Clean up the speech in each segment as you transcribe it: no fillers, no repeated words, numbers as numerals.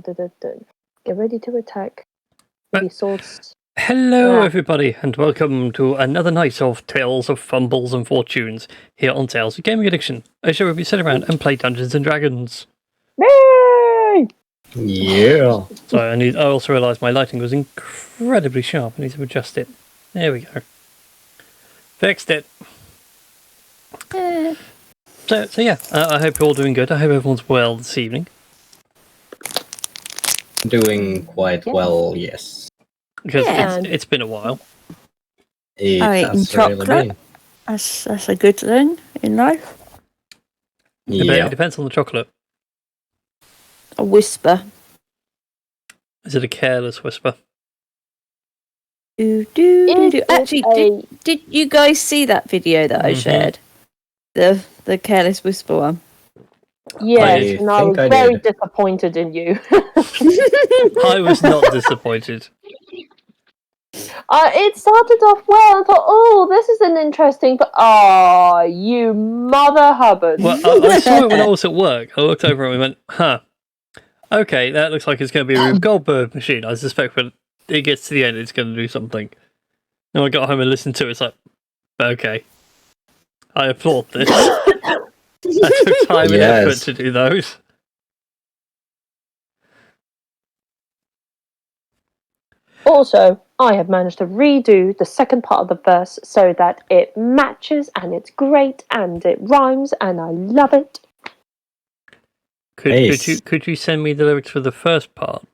Get ready to attack. Maybe swords. Hello, everybody, and welcome to another night of Tales of Fumbles and Fortunes here on Tales of Gaming Addiction, a show where we sit around and play Dungeons and Dragons. Yay! Yeah. So I also realised my lighting was incredibly sharp. I need to adjust it. There we go. Fixed it. So yeah, I hope you're all doing good. I hope everyone's well this evening. Doing quite well, yes. Because it's been a while. It has chocolate. Really been. That's a good thing in life. It depends on the chocolate. A whisper. Is it a careless whisper? Actually, did you guys see that video that I shared? The careless whisper one. Yes, and I was very disappointed in you. I was not disappointed. It started off well. I thought, oh, this is an interesting... you mother Hubbard. Well, I saw it when I was at work. I looked over and we went, okay, that looks like it's going to be a Rube Goldberg machine. I suspect when it gets to the end, it's going to do something. And I got home and listened to it. It's like, okay. I applaud this. That took time and effort to do those. Also, I have managed to redo the second part of the verse so that it matches and it's great and it rhymes and I love it. Could you send me the lyrics for the first part?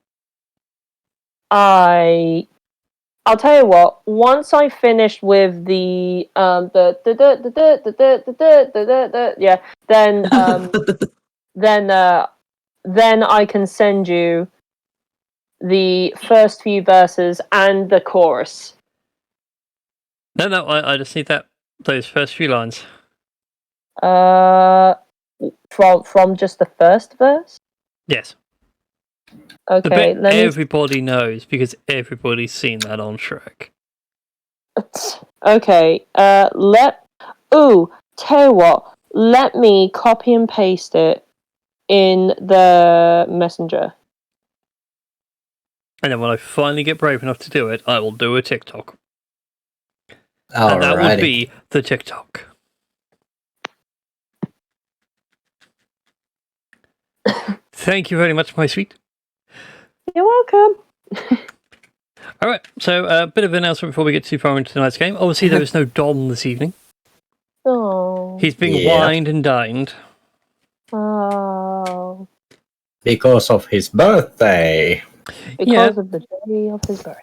I'll tell you what. Once I finished with then I can send you the first few verses and the chorus. No, I just need those first few lines. From just the first verse? Yes. Okay, everybody knows because everybody's seen that on Shrek. Okay, tell you what, let me copy and paste it in the messenger. And then when I finally get brave enough to do it, I will do a TikTok. Alrighty. And that would be the TikTok. Thank you very much, my sweet. You're welcome. Alright, so a bit of an announcement before we get too far into tonight's game. Obviously, there is no Dom this evening. Oh. He's being wined and dined. Oh. Because of his birthday. Because of the day of his birth.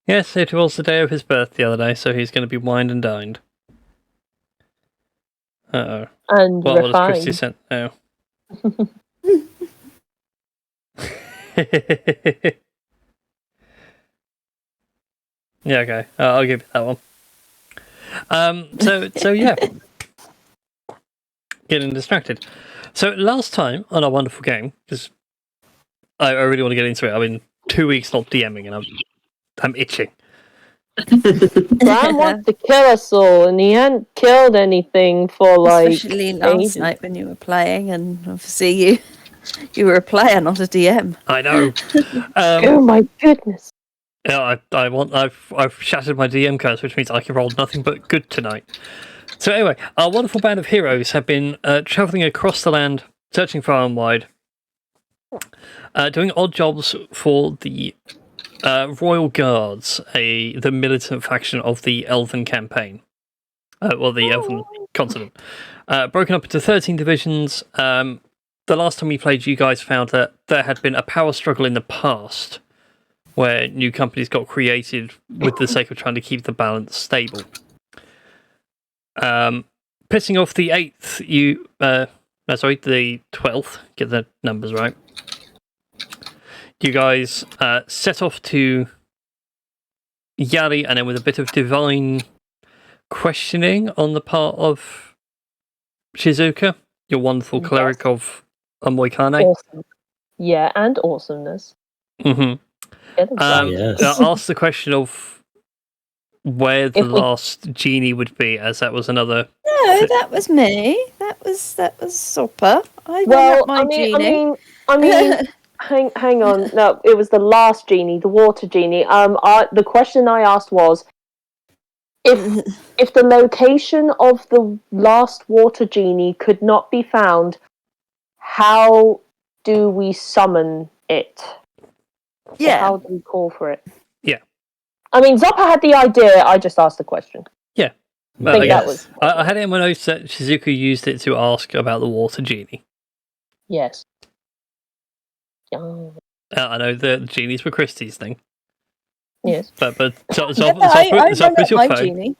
Yes, it was the day of his birth the other day, so he's going to be wined and dined. Uh-oh. And what refined. Has Christy sent? Oh. Yeah, okay. I'll give you that one. So yeah. Getting distracted. So last time on our wonderful game, because I really want to get into it. I've been 2 weeks not DMing and I'm itching. Bram wants to kill us all, and he hadn't killed anything for especially last night when you were playing, and obviously you were a player, not a DM. I know. Oh my goodness. Yeah, I've shattered my DM curse, which means I can roll nothing but good tonight. So anyway, our wonderful band of heroes have been travelling across the land, searching far and wide, doing odd jobs for the Royal Guards, the militant faction of the Elven campaign. The Elven continent. Broken up into 13 divisions. The last time we played, you guys found that there had been a power struggle in the past where new companies got created with the sake of trying to keep the balance stable. Pissing off the 8th, the 12th, get the numbers right. You guys set off to Yari, and then with a bit of divine questioning on the part of Shizuka, your wonderful cleric of Amoikane. Awesome. Yeah, and awesomeness. Mm-hmm. Ask the question of where the last genie would be, as that was another. No, that was me. That was Sopper. I ran up my genie. I mean, hang on. No, it was the last genie, the water genie. The question I asked was if the location of the last water genie could not be found, how do we summon it? Yeah. How do we call for it? Yeah. I mean, Zoppa had the idea. I just asked the question. Yeah. I think that was. I had it in my notes that Shizuka used it to ask about the water genie. Yes. Oh. I know the genies were Christie's thing. Yes. But I Zoppa's run up your my phone. genie.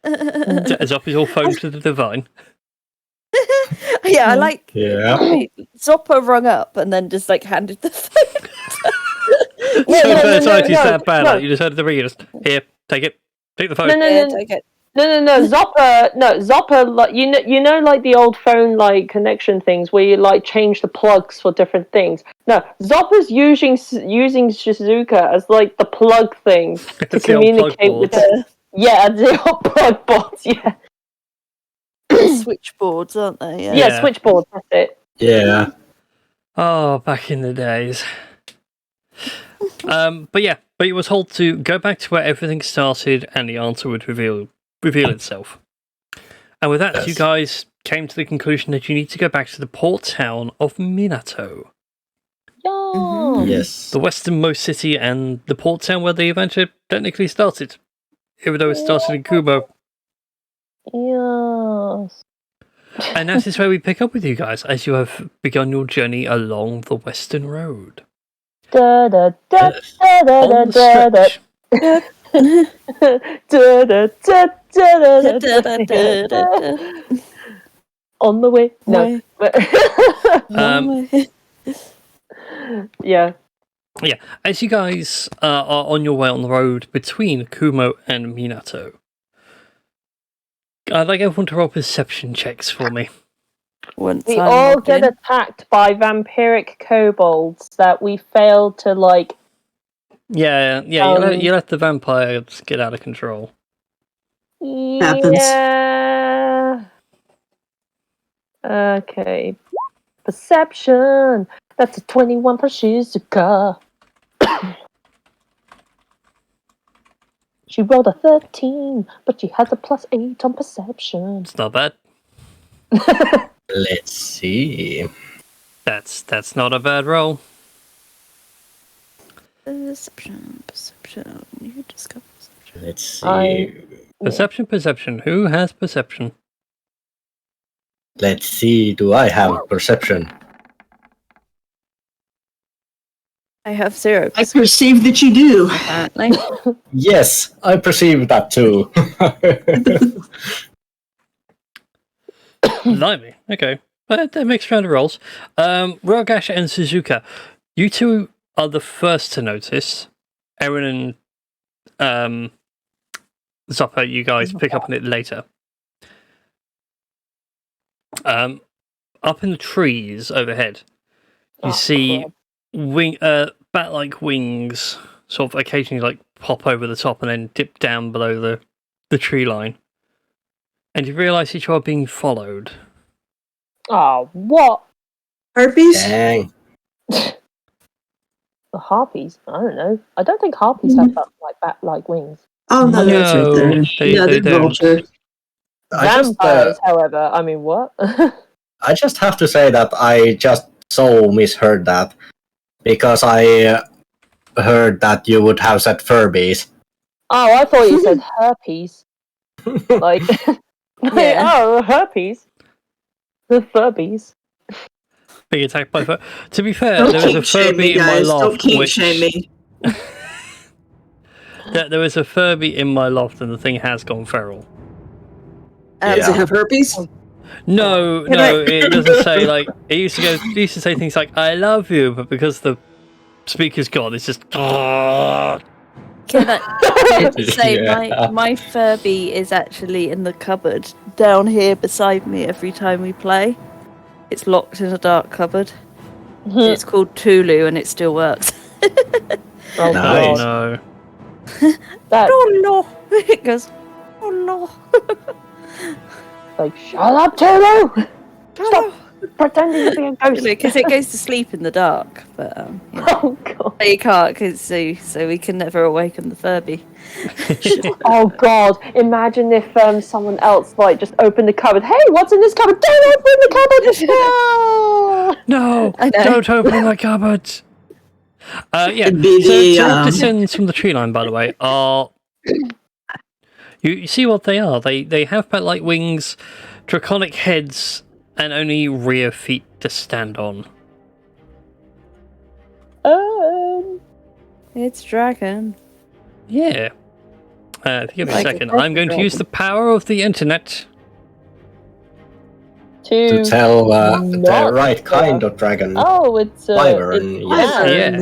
Zoppa's your phone to the divine. Yeah, I like. Yeah. Zoppa rung up and then just like handed the phone. Society's that bad. Like, you just heard the ring. Just here, take it. Take the phone. Take it. No. Zoppa, like you know, like the old phone like connection things where you like change the plugs for different things. No, Zoppa's using Shizuka as like the plug thing to It's the old plug communicate with boards. her. Yeah, the old plug boards. Yeah, Switchboards, aren't they? yeah, switchboard. That's it. Yeah. Oh, back in the days. But you were told to go back to where everything started, and the answer would reveal itself. And with that, Yes. you guys came to the conclusion that you need to go back to the port town of Minato, Yeah. Yes. the westernmost city and the port town where the adventure technically started, even though it started in Kumo. Yes. And that is where we pick up with you guys as you have begun your journey along the Western Road. Da da da Yes. da da da On the da da. stretch. On the way. No. Yeah. Yeah, as you guys are on your way on the road between Kumo and Minato, I'd like everyone to roll perception checks for me. We all get attacked by vampiric kobolds that we failed to like. Yeah, you let the vampires get out of control. Happens. Yeah. Okay. Perception. That's a 21 for Shizuka. She rolled a 13, but she has a +8 on perception. It's not bad. Let's see. That's not a bad roll. Perception. You discover perception. Let's see. Perception. Who has perception? Let's see. Do I have perception? I have 0. I perceive that you do. Apparently. Yes, I perceive that too. Blimey. Okay. That makes round of rolls. Rogash and Suzuka, you two are the first to notice. Aaron and Zoppa, you guys pick up on it later. Up in the trees overhead, you see bat-like wings sort of occasionally like pop over the top and then dip down below the tree line. And you realise that you are being followed. Oh, what? Herpes? Dang. The harpies? I don't know. I don't think harpies have bat-like wings. Oh, no, that's right there. They they're vultures. Vampires, however, I mean, what? I just have to say that I just so misheard that because I heard that you would have said Furbies. Oh, I thought you said herpes. Like, Yeah. oh, herpes. The Furbies. Being attacked by Furby. To be fair, Don't there was a kink shame Furby me, in my guys. Don't loft. kink shame me. There was a Furby in my loft, and the thing has gone feral. Does it have herpes? No, it doesn't say like. It used to say things like "I love you," but because the speaker's gone, it's just. Can I say Yeah. my Furby is actually in the cupboard down here beside me every time we play. It's locked in a dark cupboard. It's called Tulu and it still works. Oh, Nice. No. That, Oh no! It goes, oh no! like, shut up, Tulu! Stop Pretending to be a ghost. Because it goes to sleep in the dark, but Oh god. but you can't, cause so we can never awaken the Furby. Oh god. Imagine if someone else like just opened the cupboard. Hey, what's in this cupboard? Don't open the cupboard! No! No, I know. don't open my cupboard. Yeah. It'd be So the, telepticons from the tree line, by the way, are you see what they are? They have bat-like wings, draconic heads, and only rear feet to stand on. It's dragon. Yeah. If you give me a Like a second, proper I'm going to dragon. use the power of the internet. To tell the not right kind of dragon. Oh, it's Wyvern, yes. Yeah.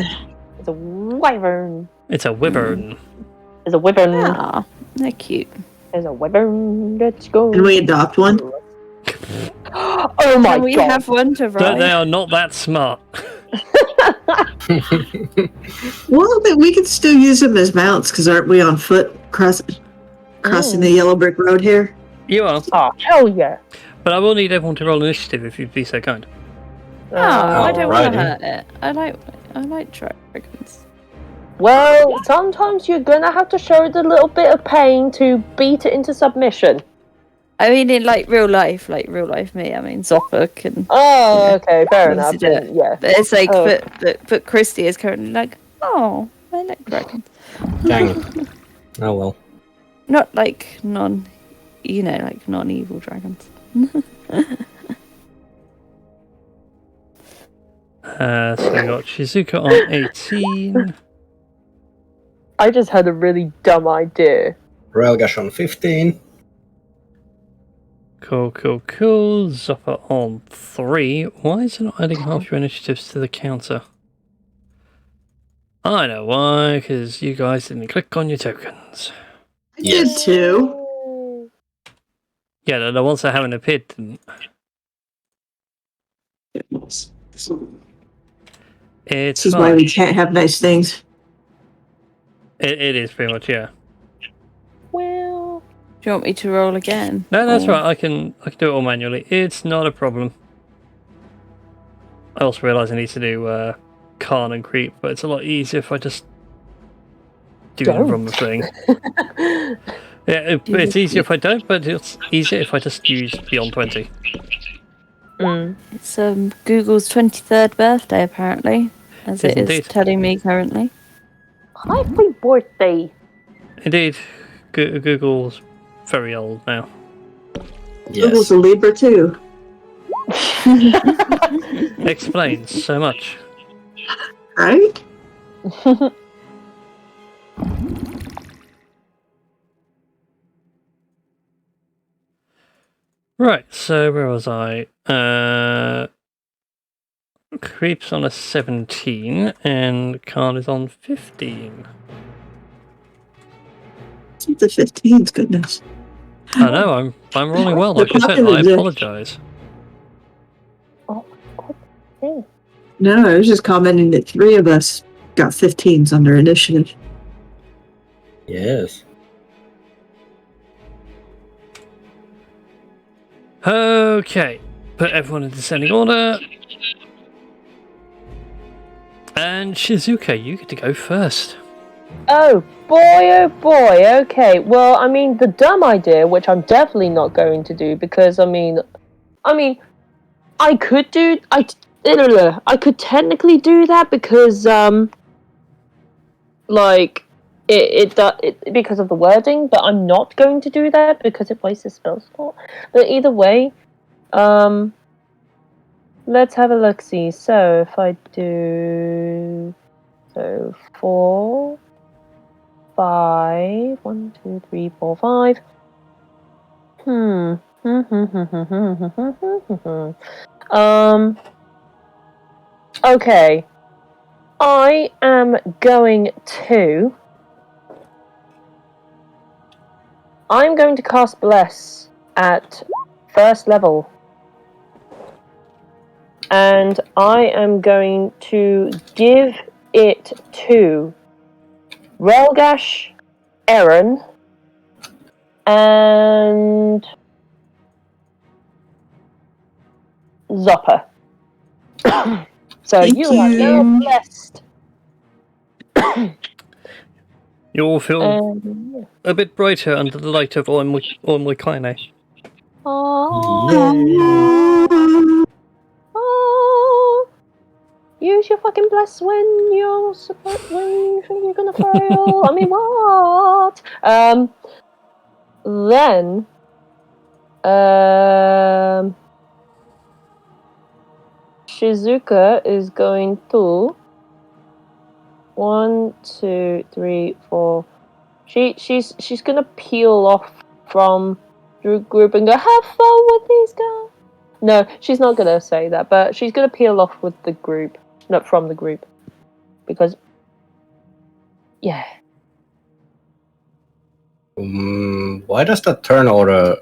It's a wyvern. It's a wyvern. It's a wyvern. Ah, they're cute. There's a wyvern. Let's go. Can we adopt one? Oh my Can we god. have one to They ride? are not that smart. Well, but we could still use them as mounts, because aren't we on foot crossing the yellow brick road here? You are. Oh, hell yeah. But I will need everyone to roll initiative if you'd be so kind. Oh, I don't want to Alrighty. hurt it. I like dragons. Well, sometimes you're gonna have to show it a little bit of pain to beat it into submission. I mean, in like real life me. I mean, Zopper can. Oh, Yeah. okay, fair enough. Obviously do Then, yeah. But it's like, Oh. but Christy is currently like, oh, I like dragons. Dang. Oh well. Not like like non-evil dragons. So we got Shizuka on 18. I just had a really dumb idea. Relgash on 15. Cool. Zopper on 3. Why is it not adding half your initiatives to the counter? I know why, because you guys didn't click on your tokens. I did too. Yeah, the ones that haven't appeared didn't. This It's is fine. why we can't have nice things. It is pretty much, yeah. Well, Do you want me to roll again? No, that's Or- right. I can do it all manually. It's not a problem. I also realise I need to do Khan and Creep, but it's a lot easier if I just do the Don't. wrong thing. Yeah, it's easier if I don't, but it's easier if I just use Beyond 20. It's Google's 23rd birthday, apparently, as Yes, it is indeed. telling me currently. happy birthday. Indeed, Google's very old now. Google's Yes. a Libra too. Explains so much. Right? Right, so where was I? Creep's on a 17, and Khan is on 15. The 15's goodness. I know, I'm rolling well, like I said, I apologise. No, I was just commenting that 3 of us got 15s under initiative. Yes. Okay, put everyone in descending order. And Shizuka, you get to go first. Oh boy, okay. Well, I mean, the dumb idea, which I'm definitely not going to do, because, I mean, I could technically do that because, because of the wording, but I'm not going to do that because it wastes a spell slot. But either way, let's have a look-see. So, if I do... So, 4... 5. 1, 2, 3, 4, 5. Okay. I am going to... I'm going to cast Bless at first level. And I am going to give it to Relgash, Aaron, and Zopper. So Thank you are now you. blessed. You all feel Um, a bit brighter under the light of Oimoikaine. Use your fucking bless when you're when you think you're gonna fail. I mean, what? Then, Shizuka is going to 1, 2, 3, 4. She's gonna peel off from the group and go have fun with these guys. No, she's not gonna say that, but she's gonna peel off with the group, not from the group, because yeah. Why does the turn order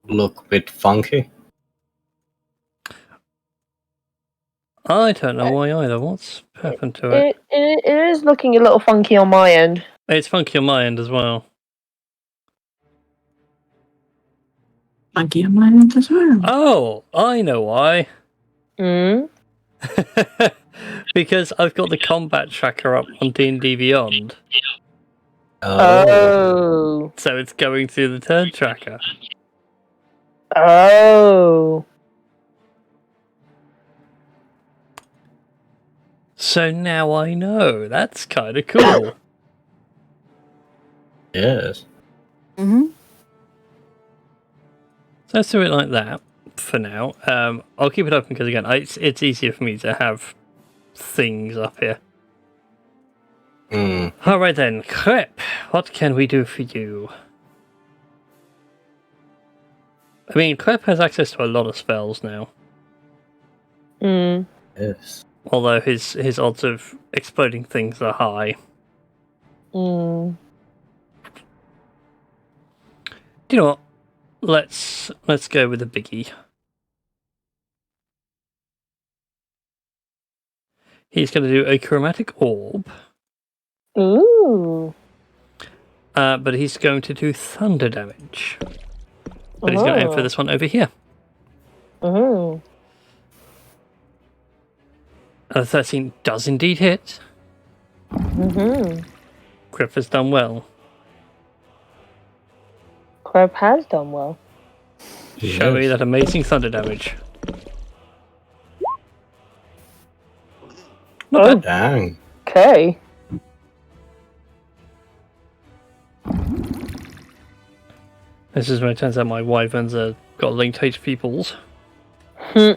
look a bit funky? I don't know why either. What's happened to it? It is looking a little funky on my end. It's funky on my end as well. Monkey on my end as well. Oh, I know why. Mm. Because I've got the combat tracker up on D&D Beyond, Oh. so it's going through the turn tracker. Oh. So now I know. That's kind of cool. Yes. Mm-hmm. So let's do it like that for now. I'll keep it open because again, it's easier for me to have things up here. All right then, Crep, what can we do for you? I mean, Crep has access to a lot of spells now, Mm. Yes. although his odds of exploding things are high. Mm. Do you know what? Let's go with a biggie. He's going to do a chromatic orb, Ooh. but he's going to do thunder damage. But he's going to aim for this one over here. Mm. 13 does indeed hit. Mm-hmm. Griff has done well. Crab has done well. Show me that amazing thunder damage. Oh, Dang. okay. This is when it turns out my wyverns are got linked HP pools. Hmm.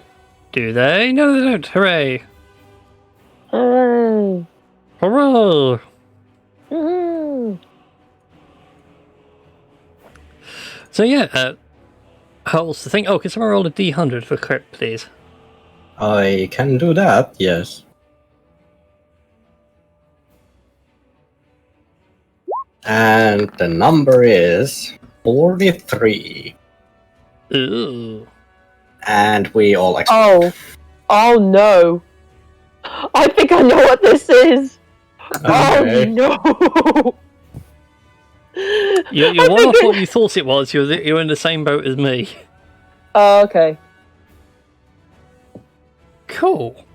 Do they? No, they don't. Hooray! Hooray. Hurrah! Mm-hmm. So yeah, how's the thing? Oh, can someone roll a D100 for crit, please? I can do that, yes. And the number is 43. Ooh. And we all explode. Oh no. I think I know what this is. Okay. Oh no. You're I one think off what you thought it was. You're in the same boat as me. Oh, okay. Cool.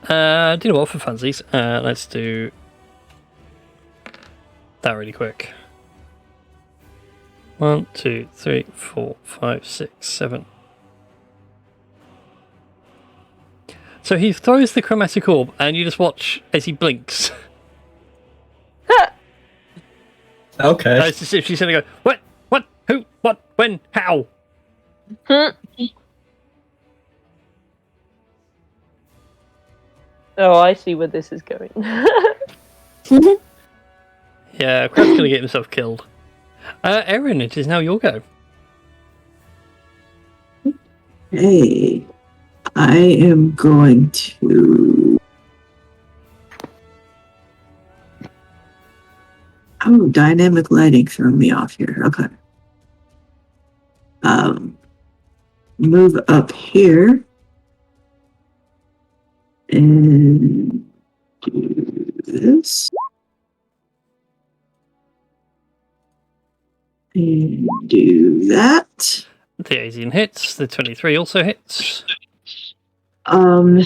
Do you know what, for funsies? Let's do that really quick. 1, 2, 3, 4, 5, 6, 7. So he throws the chromatic orb, and you just watch as he blinks. Okay. It's just if she's going to go, what, who, what, when, how? Oh, I see where this is going. Yeah, Crab's going to get himself killed. Erin, it is now your go. Hey, I am going to. Oh, dynamic lighting threw me off here. Okay. Move up here and do this. And do that. The 18 hits. The 23 also hits. And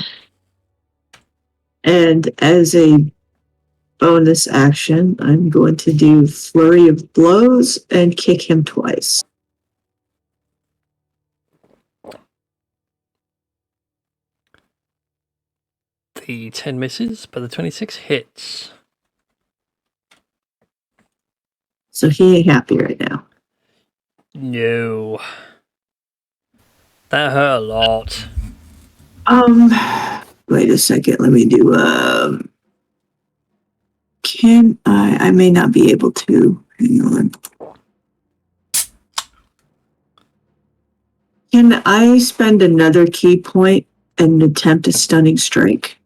as a bonus action, I'm going to do Flurry of Blows and kick him twice. The 10 misses, but the 26 hits. So he ain't happy right now. No. That hurt a lot. Wait a second. Let me do, can I may not be able to. Hang on. Can I spend another key point and attempt a stunning strike?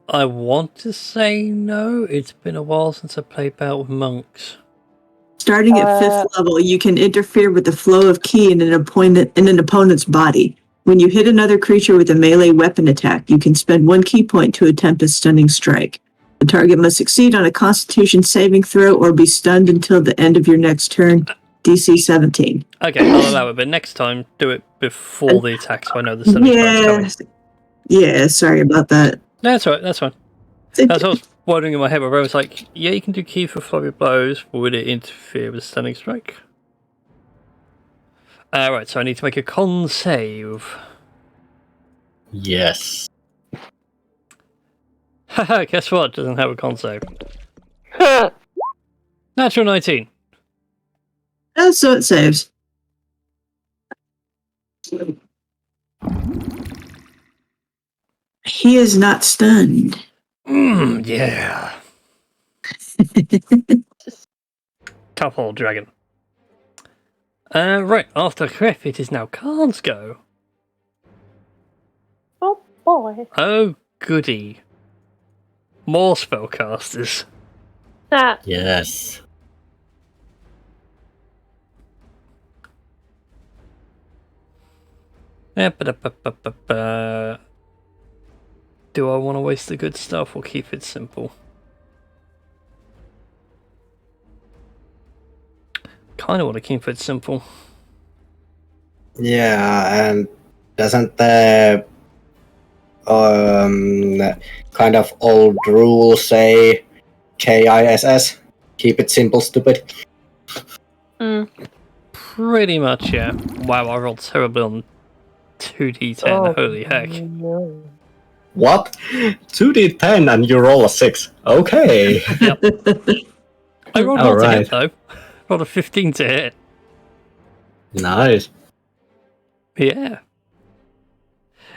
I want to say no. It's been a while since I played Battle with Monks. Starting at 5th level, you can interfere with the flow of ki in an opponent's body. When you hit another creature with a melee weapon attack, you can spend 1 ki point to attempt a stunning strike. The target must succeed on a Constitution saving throw or be stunned until the end of your next turn. DC 17. Okay, I'll allow it, but next time do it before the attack so I know the stunning strike's coming. Yeah, sorry about that. No, that's alright, that's fine. That's what I was wondering in my head, where I was like, yeah, you can do key for flurry of blows, but would it interfere with stunning strike? Right, so I need to make a con save. Yes. Haha, guess what? Doesn't have a con save. Natural 19. Oh, so it saves. He is not stunned. Yeah. Tough old dragon. Right, after Criff, it is now Khan's go. Oh boy. Oh, goody. More spellcasters. Nah. Yes. Do I want to waste the good stuff or keep it simple? Kind of want to keep it simple. Yeah, and doesn't the kind of old rule say KISS? Keep it simple, stupid. Pretty much, yeah. Wow, I rolled terribly on 2d10. Holy heck. No. What? 2d10 and you roll a 6. Okay. Yep. I rolled well to Alright. hit, though. Rolled a 15 to hit. Nice. Yeah.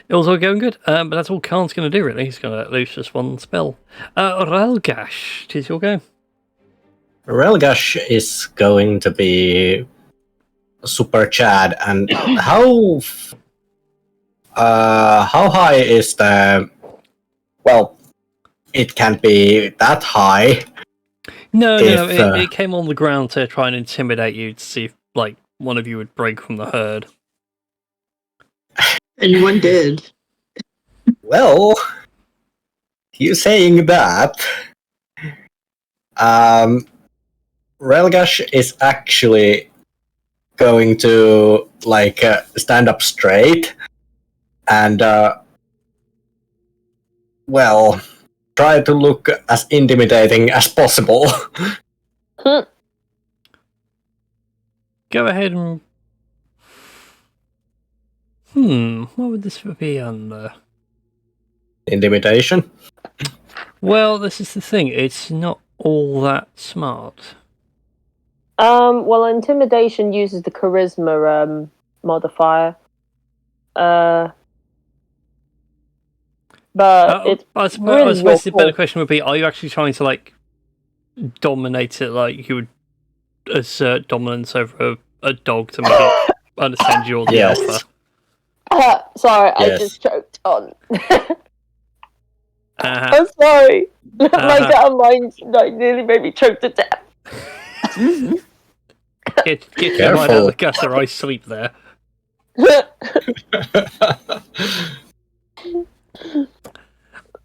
It was all going good, but that's all Khan's going to do, really. He's going to let loose just one spell. Relgash, it is your go. Relgash is going to be super Chad, and how high is the? Well, it can't be that high. No, If, it came on the ground to try and intimidate you to see if, like, one of you would break from the herd. And one did. Well, you saying that? Relgash is actually going to stand up straight and well, try to look as intimidating as possible. Go ahead and... what would this be under? Intimidation? Well, this is the thing. It's not all that smart. Well, intimidation uses the charisma modifier. But it's I suppose, really I suppose the your better fault. question would be, are you actually trying to, like, dominate it like you would assert dominance over a dog to make it understand you're the Yes. alpha? Sorry, I Yes. just choked on. Uh-huh. I'm sorry. My Uh-huh. damn mind nearly made me choke to death. Get your mind out of Careful. the gutter, I sleep there.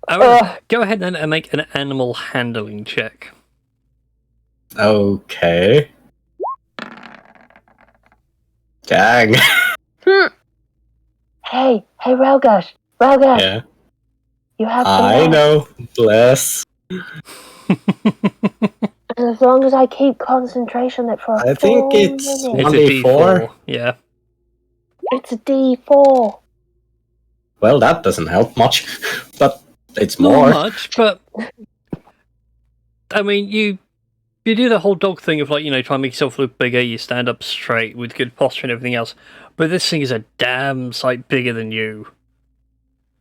Alright, go ahead then and make an animal handling check. Okay. Dang. Hey, Relgash, Yeah. you have I know. Bless. And as long as I keep concentration on it for I think it's It's a 1d4. Yeah. It's a D4. Well, that doesn't help much, but it's Not more. much, but I mean, you do the whole dog thing of, like, you know, try and make yourself look bigger, you stand up straight with good posture and everything else, but this thing is a damn sight bigger than you.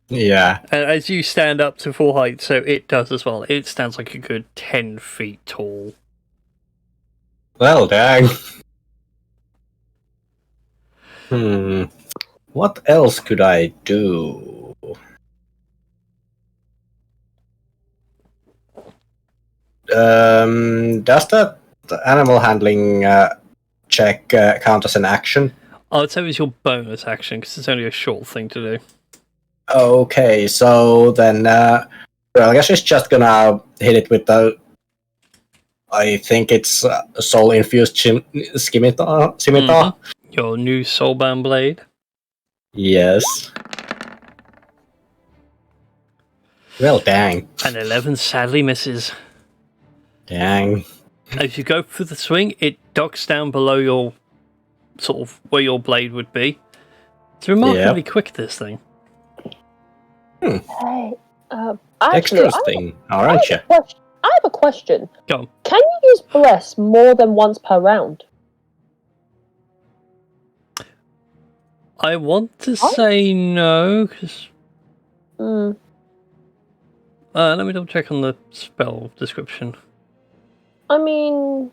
Yeah. And as you stand up to full height, so it does as well. It stands like a good 10 feet tall. Well, dang. What else could I do? Does that animal handling check count as an action? I would say it was your bonus action, because it's only a short thing to do. Okay, so then, well, I guess it's just gonna hit it with the. I think it's soul infused scimitar. Your new soulbound blade. Yes. Well, dang. And 11 sadly misses. Dang. As you go for the swing, it docks down below your, sort of, where your blade would be. It's remarkably quick, this thing. Hey, actually, Interesting. Alright, yeah. I have a question. Go on. Can you use Bless more than once per round? I want to say no, because... let me double check on the spell description. I mean,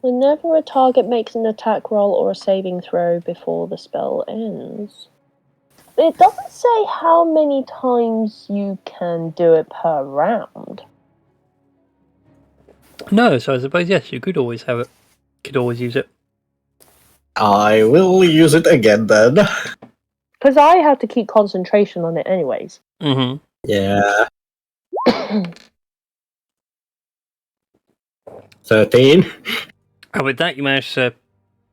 whenever a target makes an attack roll or a saving throw before the spell ends. It doesn't say how many times you can do it per round. No, so I suppose, yes, you could always have it. Could always use it. I will use it again then. Because I have to keep concentration on it anyways. Mm-hmm. Yeah. 13. And with that, you manage to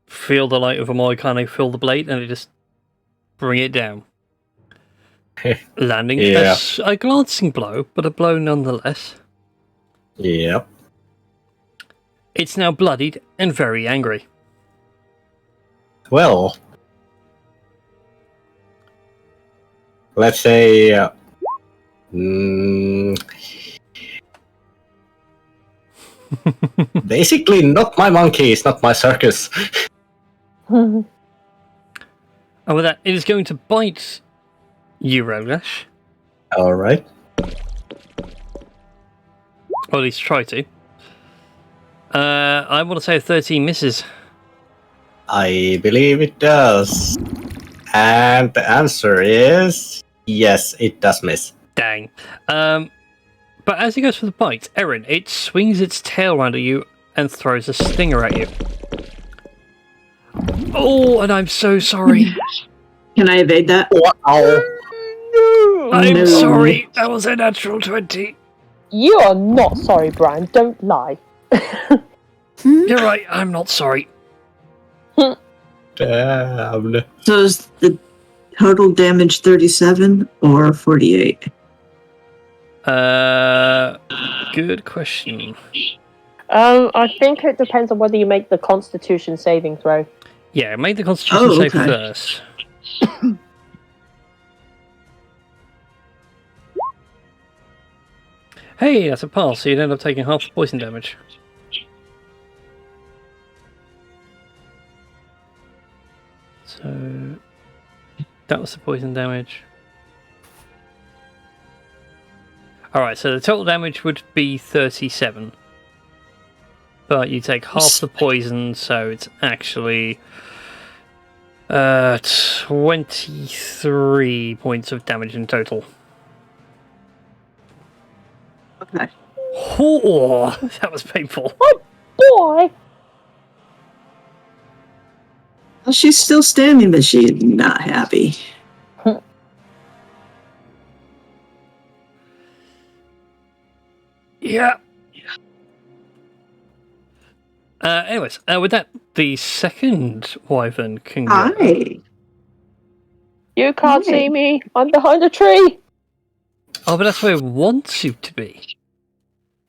feel the light of a Moicano fill the blade, and it just bring it down. Landing a glancing blow, but a blow nonetheless. Yep. It's now bloodied and very angry. Well, let's say. Basically, not my monkeys, not my circus. And with that, it is going to bite you, Rogash. Alright. Or at least try to. I want to say 13 misses. I believe it does. And the answer is yes, it does miss. Dang. But as it goes for the bite, Erin, it swings its tail around at you and throws a stinger at you. Oh, and I'm so sorry. Can I evade that? Wow. I'm No. sorry. That was a natural 20. You are not sorry, Brian. Don't lie. You're right. I'm not sorry. Damn. So is the total damage 37 or 48? Good question. I think it depends on whether you make the Constitution saving throw. Yeah, make the Constitution save okay. first. Hey, that's a pass, so you'd end up taking half the poison damage. So that was the poison damage. Alright, so the total damage would be 37. But you take half the poison, so it's actually 23 points of damage in total. Okay. Oh, that was painful. Boy! Well, she's still standing, but she's not happy. Yeah, Anyways, with that, the second wyvern can go. Hi. You can't Hey. see me. I'm behind a tree. Oh, but that's where it wants you to be.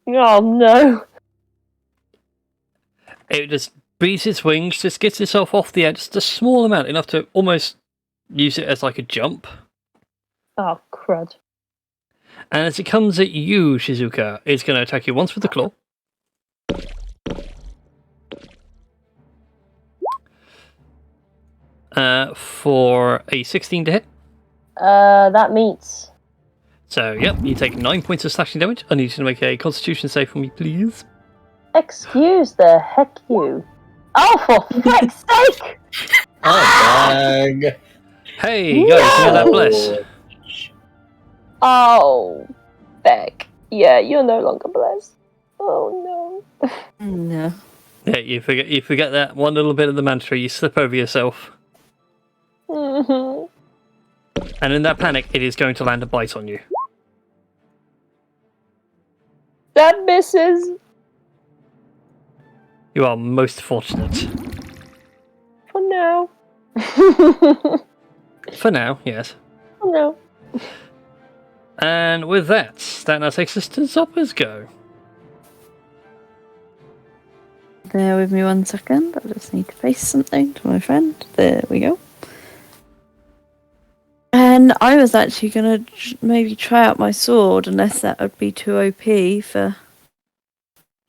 Oh no. It just beats its wings, just gets itself off the edge, just a small amount, enough to almost use it as like a jump. Oh crud. And as it comes at you, Shizuka, it's going to attack you once with the claw. For a 16 to hit. That meets. So, yep, you take 9 points of slashing damage. I need you to make a constitution save for me, please. Excuse the heck you. Oh, for feck's sake! Oh, dang. Hey, guys, you know that bless. Oh, feck. Yeah, you're no longer blessed. Oh No. Yeah, you forget that one little bit of the mantra, you slip over yourself. no. And in that panic, it is going to land a bite on you. That misses. You are most fortunate. For now. For now, yes. For now. And with that now takes us to Zopper's go. Bear with me 1 second. I just need to paste something to my friend. There we go. And I was actually going to maybe try out my sword, unless that would be too OP for...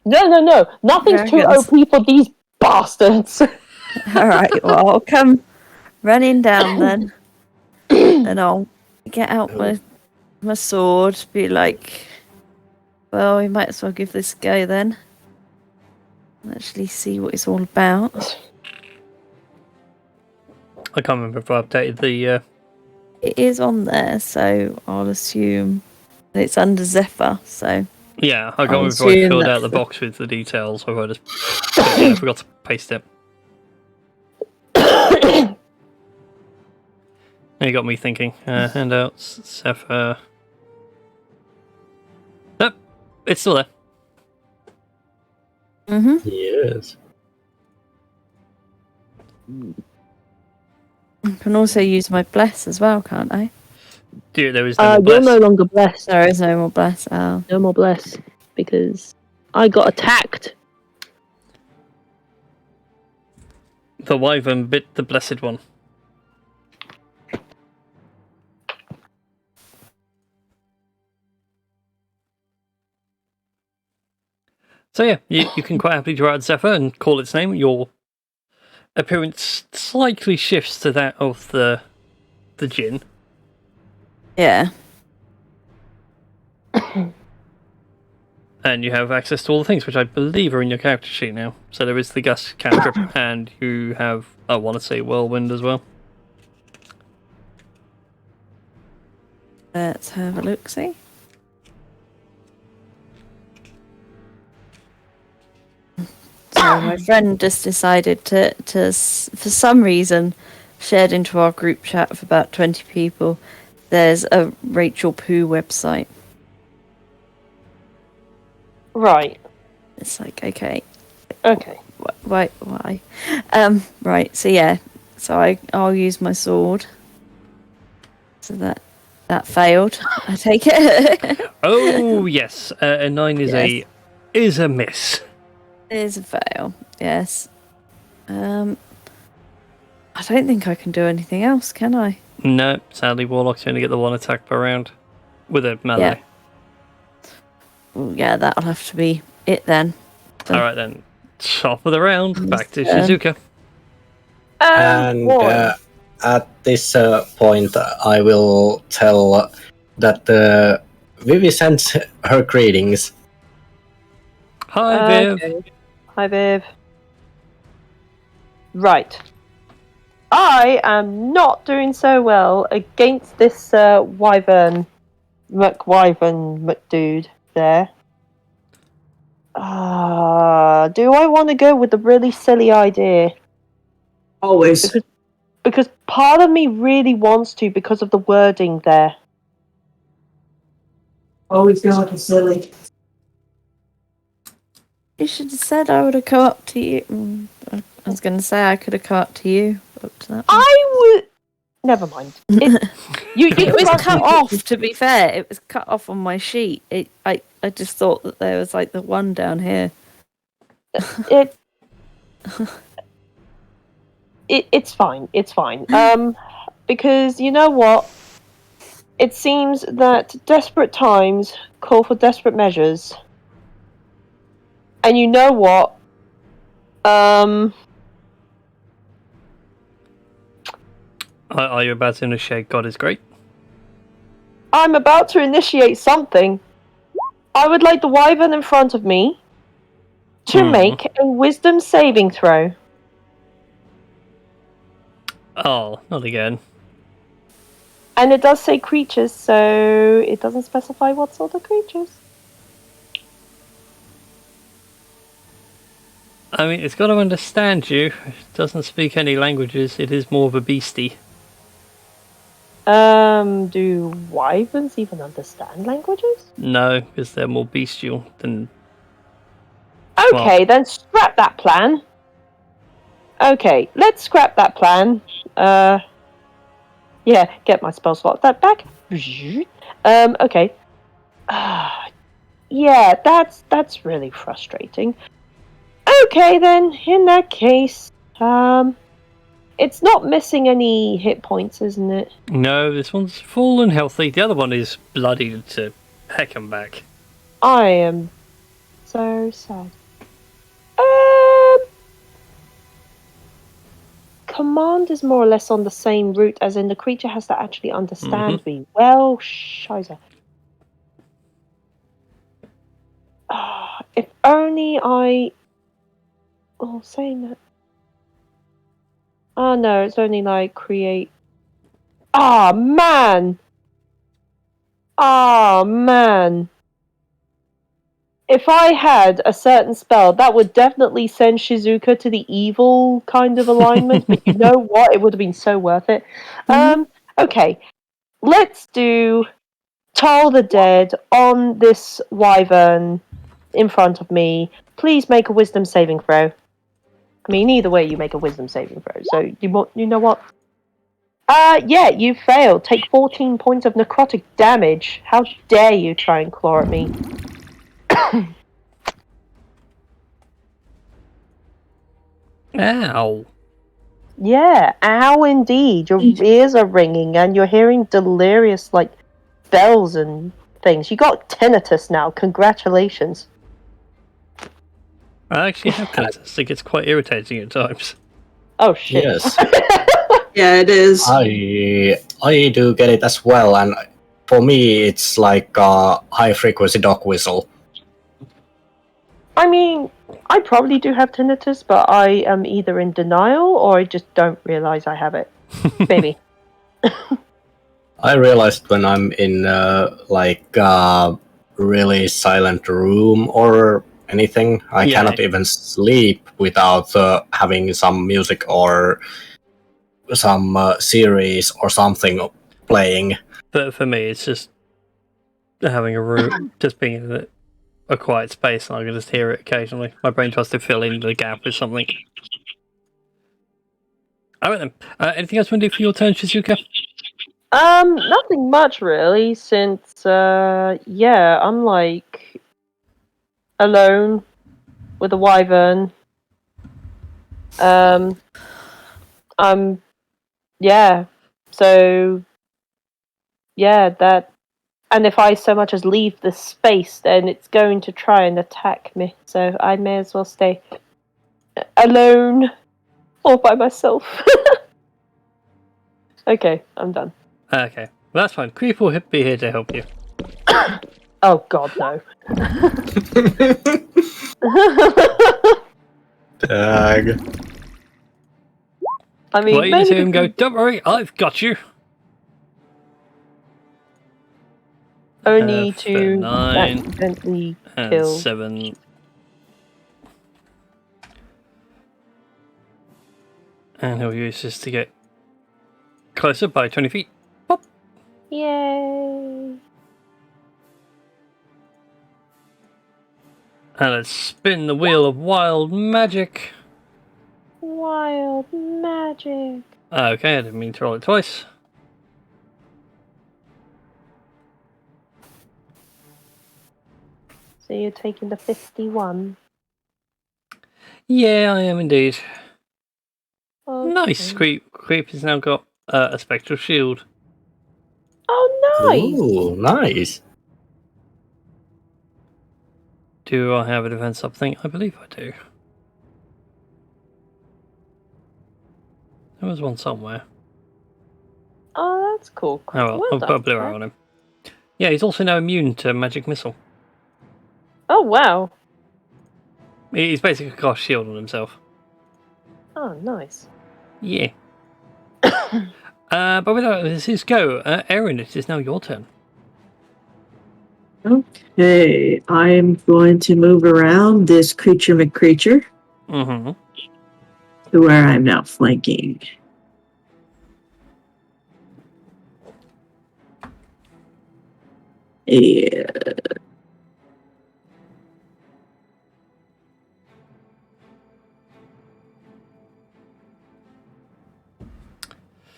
No. Nothing's too Dragons. OP for these bastards. Alright, well, I'll come running down then. And I'll get out my sword, be like, well, we might as well give this a go then. Actually see what it's all about. I can't remember if I updated the... It is on there, so I'll assume that it's under Zephyr, so... Yeah, I can't I'll remember if I assume filled that's out the the- box with the details, or if I just I forgot to paste it. You got me thinking. Handouts, Zephyr... Nope, it's still there. Mm-hmm. Yes. I can also use my bless as well, can't I? Dude, there is no more You're bless. no longer blessed. There is no more bless. Oh. No more blessed. Because I got attacked. The wyvern bit the blessed one. So yeah, you can quite happily draw out Zephyr and call its name. Your appearance slightly shifts to that of the djinn. Yeah. And you have access to all the things, which I believe are in your character sheet now. So there is the Gust cantrip, and you have, I want to say, Whirlwind as well. Let's have a look, see. So my friend just decided to for some reason, shared into our group chat of about 20 people, there's a Rachel Poo website. Right. It's like, okay, Okay. why? Right, so yeah, so I'll use my sword. So that failed. I take it. Oh yes, a 9 is a miss. It is a fail. Yes. I don't think I can do anything else, can I? No, sadly, Warlocks only get the one attack per round with a melee. Yeah. Well, yeah, that'll have to be it then. So- All right then, top of the round, back to Yes, Shizuka. And One. at this point, I will tell that Vivi sends her greetings. Hi, Viv. Okay. Hi, Viv. Right. I am not doing so well against this wyvern McDude there. Do I want to go with the really silly idea? Always. Because part of me really wants to because of the wording there. Always go with the silly. You should have said I would have come up to you. I was going to say I could have come up to you. Up to that one. I would. Never mind. You It was can't cut do- off, to be fair. It was cut off on my sheet. I just thought that there was like the one down here. It. It's fine. It's fine. Because you know what? It seems that desperate times call for desperate measures. And you know what? Are you about to initiate God is Great? I'm about to initiate something. I would like the wyvern in front of me to make a wisdom saving throw. Oh, not again. And it does say creatures, so it doesn't specify what sort of creatures. I mean, it's got to understand you. It doesn't speak any languages. It is more of a beastie. Do wyverns even understand languages? No, because they're more bestial than... Okay, then scrap that plan. Okay, let's scrap that plan. Yeah, get my spell slot that back. Okay. Yeah, that's really frustrating. Okay, then, in that case, it's not missing any hit points, isn't it? No, this one's full and healthy. The other one is bloodied to heck and back. I am so sad. Command is more or less on the same route, as in the creature has to actually understand me. Well, shiza. If only I... Oh, saying that... Oh no, it's only like create... Ah, man! Ah, man! If I had a certain spell, that would definitely send Shizuka to the evil kind of alignment, but you know what? It would have been so worth it. Okay. Let's do Toll the Dead on this wyvern in front of me. Please make a wisdom saving throw. I mean, either way, you make a wisdom saving throw. So, you know what? Yeah, you failed. Take 14 points of necrotic damage. How dare you try and claw at me? Ow. Yeah, ow indeed. Your ears are ringing and you're hearing delirious, like, bells and things. You got tinnitus now. Congratulations. I actually have tinnitus. I think it's quite irritating at times. Oh, shit. Yes. Yeah, it is. I do get it as well, and for me, it's like a high-frequency dog whistle. I mean, I probably do have tinnitus, but I am either in denial or I just don't realize I have it. Maybe. I realized when I'm in really silent room or anything, I Yeah. cannot even sleep without having some music or some series or something playing. But for me, it's just having a room, just being in a quiet space, and I can just hear it occasionally. My brain tries to fill in the gap with something. Alright then. Anything else you want to do for your turn, Shizuka? Nothing much really, since yeah, I'm like alone with a wyvern. Yeah. So yeah, that, and if I so much as leave the space, then it's going to try and attack me. So I may as well stay alone or by myself. Okay, I'm done. Okay. Well, that's fine. Creep will be here to help you. Oh god, no. Dag. I mean, Well, you just maybe hear him go, don't worry, I've got you. only For to 9 accidentally and kill. 7. And he'll use this to get closer by 20 feet. Pop. Yay! And let's spin the wheel of wild magic. Wild magic. Okay, I didn't mean to roll it twice. So you're taking the 51. Yeah, I am indeed. Okay. Nice. Creep has now got a spectral shield. Oh, nice. Ooh, nice. Do I have a defense up thing? I believe I do. There was one somewhere. Oh, that's cool. Oh well, I'll put a blue arrow on him. Yeah, he's also now immune to magic missile. Oh, wow. He's basically cast shield on himself. Oh, nice. Yeah. But without this is go. Erin, it is now your turn. Okay, I'm going to move around this creature McCreature Mm-hmm. to where I'm now flanking. Yeah.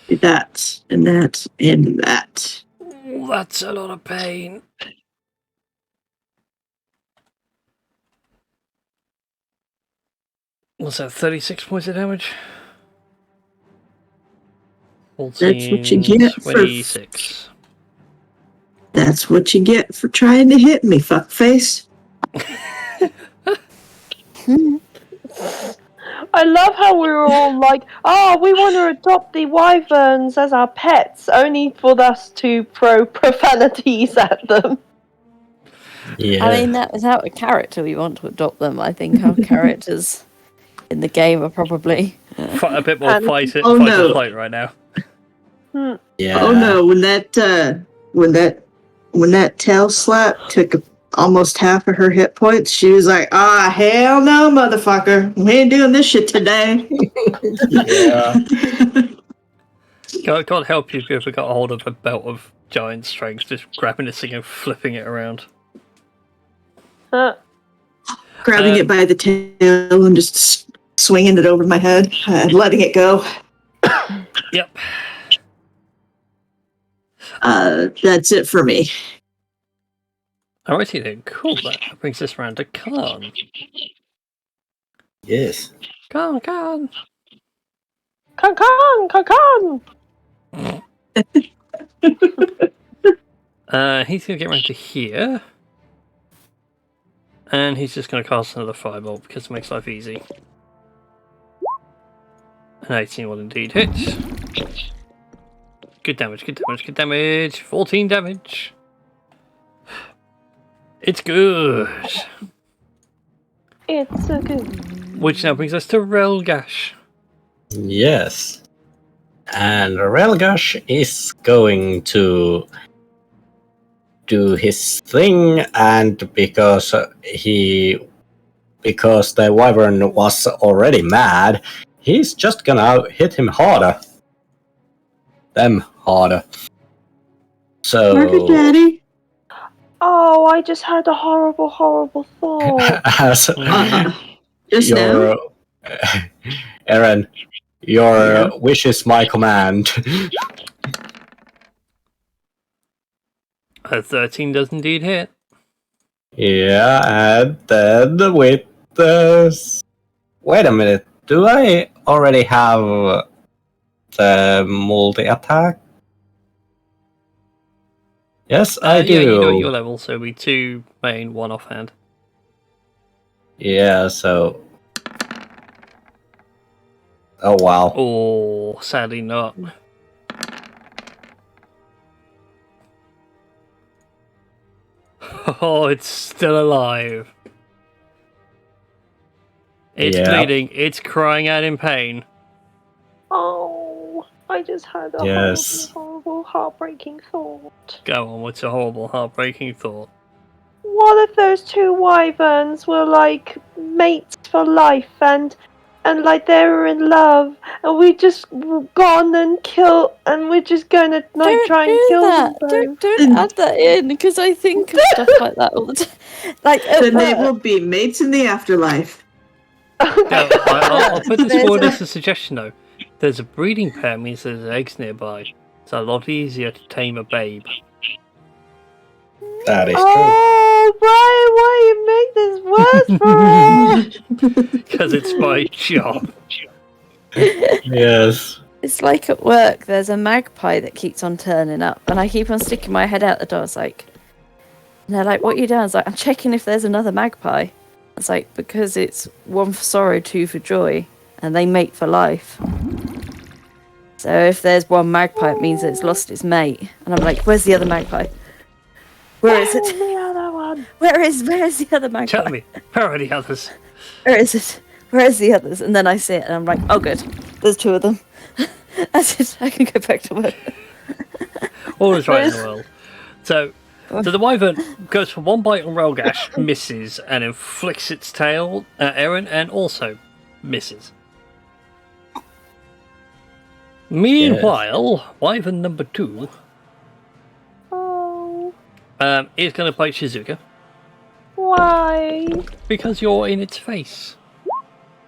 That, and that, and that. Ooh, that's a lot of pain. What's that, 36 points of damage? 14, That's what you get 26. That's what you get for trying to hit me, fuckface. I love how we were all like, oh, we want to adopt the wyverns as our pets, only for us to throw profanities at them. Yeah. I mean, that is out a character we want to adopt them. I think our characters in the game are probably A bit more And- fight Oh, or no. flight right now. Yeah. Oh no! When that tail slap took almost half of her hit points, she was like, "Ah, hell no, motherfucker! We ain't doing this shit today." Yeah. Can't help you if you ever got a hold of a belt of giant strength, just grabbing this thing and flipping it around. Grabbing it by the tail and just swinging it over my head and letting it go. Yep. That's it for me. Alrighty then, cool. That brings us round to Khan. Yes. Khan. Con, con! He's going to get round to here. And he's just going to cast another firebolt because it makes life easy. An 18 will indeed hit. Good damage, good damage, good damage. 14 damage. It's good. It's a good. Which now brings us to Relgash. Yes. And Relgash is going to do his thing, and because the wyvern was already mad, he's just gonna hit him harder. Them harder. Margaret So Daddy. Oh, I just had a horrible, horrible thought. as Just now. Aaron, your Yeah. wish is my command. A 13 does indeed hit. Yeah, and then with this. Wait a minute. Do I already have the multi attack? Yes, I do. Yeah, you know your level, so we 2 main, 1 offhand. Yeah, so. Oh wow. Oh, sadly not. Oh, it's still alive. It's Yeah. bleeding. It's crying out in pain. Oh, I just had a Yes. horrible, horrible, heartbreaking thought. Go on, what's a horrible, heartbreaking thought? What if those two wyverns were like mates for life and and like they were in love, and we just gone and kill, and we're just gonna like Don't try and do kill that. them. Don't add that in because I think of stuff like that all the time. Like at Then they work, will be mates in the afterlife. No, I'll put this There's forward a- as a suggestion though. There's a breeding pair means there's eggs nearby. It's a lot easier to tame a babe. That is Oh, Brian, why you make this worse for us? Because it's my job. true. Yes. it's like at work. There's a magpie that keeps on turning up, and I keep on sticking my head out the door. It's like, and they're like, "What are you doing?" I was like, "I'm checking if there's another magpie." It's like because it's one for sorrow, two for joy, and they mate for life. So if there's one magpie, it means it's lost its mate. And I'm like, "Where's the other magpie? Where is Where's it? the other one? Where is the other magpie? Tell me, where are the others? Where is it? Where's the others?" And then I see it, and I'm like, "Oh, good. There's two of them. That's it. I can go back to work." All is right in the world. So the wyvern goes for one bite on Rolgash, misses, and then flicks its tail at Aaron, and also misses. Meanwhile, wyvern number 2 Oh, is going to bite Shizuka why? because you're in its face.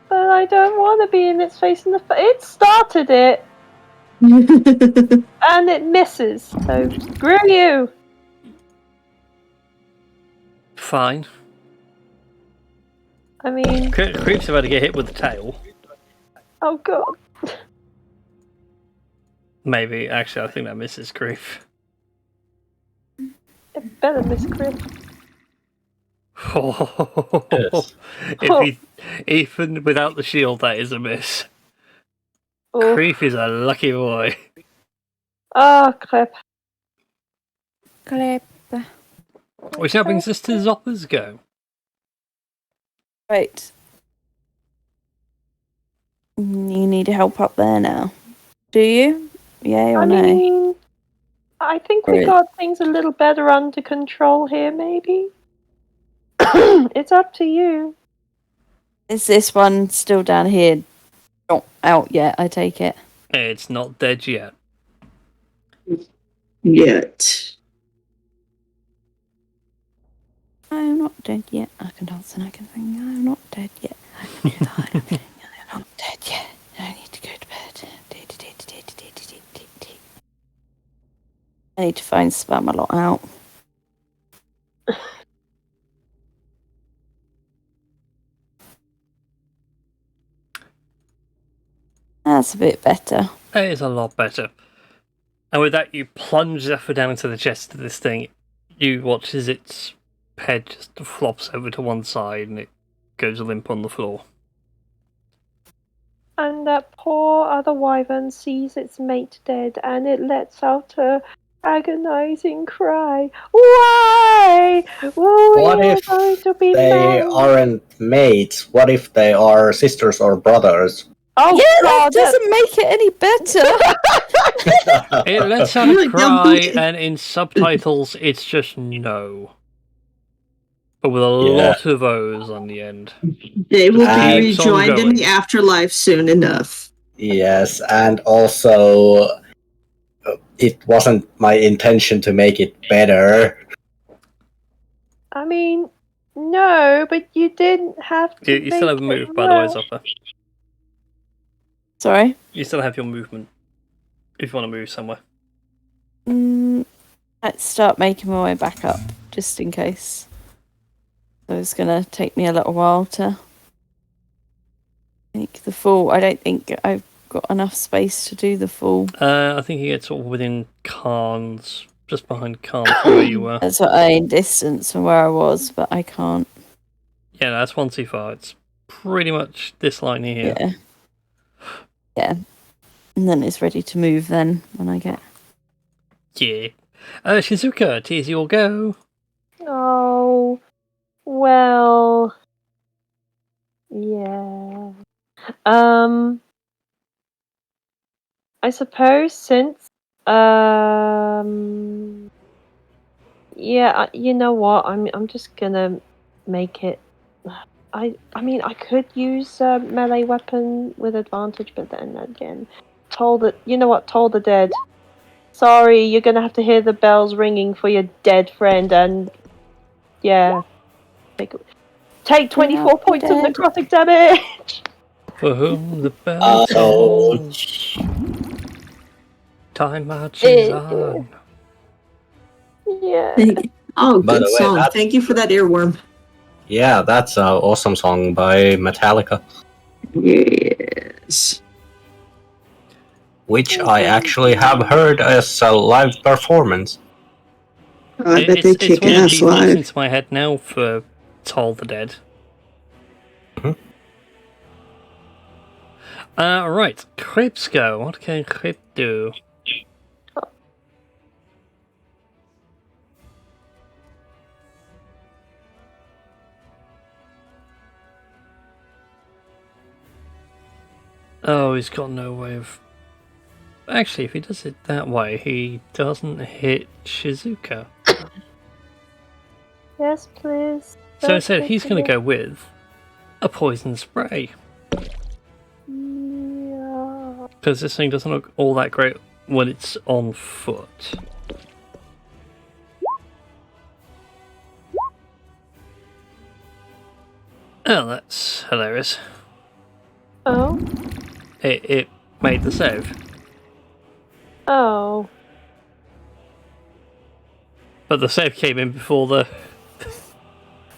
But I don't want to be in its face. It started it, and it misses. So screw you. Fine. I mean, Creep's about to get hit with the tail. oh god. Maybe. Actually, I think that misses Creep. It better miss Chris. If he, even without the shield, that is a miss. Oh, Creep is a lucky boy. crap. Clip. Which now brings us to Zopper's go. Right. You need help up there now. Do you? Yay or I nay? mean, I think we Right. got things a little better under control here, maybe. It's up to you. Is this one still down here? Not out yet, I take it. It's not dead yet. Yet. I'm not dead yet. I can dance and I can sing. I'm not dead yet. I can do that. I'm not dead yet. I need to go to bed. I need to find spam a lot out. That's a bit better. It is a lot better. And with that, you plunge Zephyr down into the chest of this thing. You watch as its head just flops over to one side and it goes limp on the floor. And that poor other wyvern sees its mate dead, and it lets out a agonizing cry. Why? Oh, What we are if going to be They married. aren't mates. What if they are sisters or brothers? Oh Yeah, god, that doesn't make it any better. It lets out a Really dumb cry, booty. and in subtitles, it's just no. But with a Yeah. lot of O's on the end. They will And- be Keeps on rejoined in going. the afterlife soon enough. Yes, and also it wasn't my intention to make it better. I mean, no, but you didn't have to. You still have a make it move, by the way, worse. Zopper. Sorry? You still have your movement. If you want to move somewhere. Let's start making my way back up, just in case. So it's going to take me a little while to make the fall. I don't think I've got enough space to do the fall. I think you get sort of within Khan's, just behind Khan's where you were. That's what I in distance from where I was, but I can't. Yeah, that's 1C5. It's pretty much this line here. Yeah. Yeah. And then it's ready to move then when I get. Yeah. Shizuka, it is your go. Oh, well, yeah. I suppose since yeah, you know what? I'm just gonna make it. I mean, I could use a melee weapon with advantage, but then again, toll the dead. Sorry, you're gonna have to hear the bells ringing for your dead friend, and yeah, take 24 points of necrotic damage. For whom the bells toll, time marches on. Yeah. Oh, By good the way, song. that's- Thank you for that earworm. Yeah, that's an awesome song by Metallica, Yes. which I actually have heard as a live performance. Oh, I bet they It's kick one that ass defaults live. into my head now for Toll the Dead. Mhm. Right, Cribs go. What can Crib do? Oh, he's got no way of... Actually, if he does it that way, he doesn't hit Shizuka. Yes, please. So instead, he's going to go with a poison spray. Yeah. Because this thing doesn't look all that great when it's on foot. Oh, that's hilarious. Oh. It made the save. Oh. But the save came in before the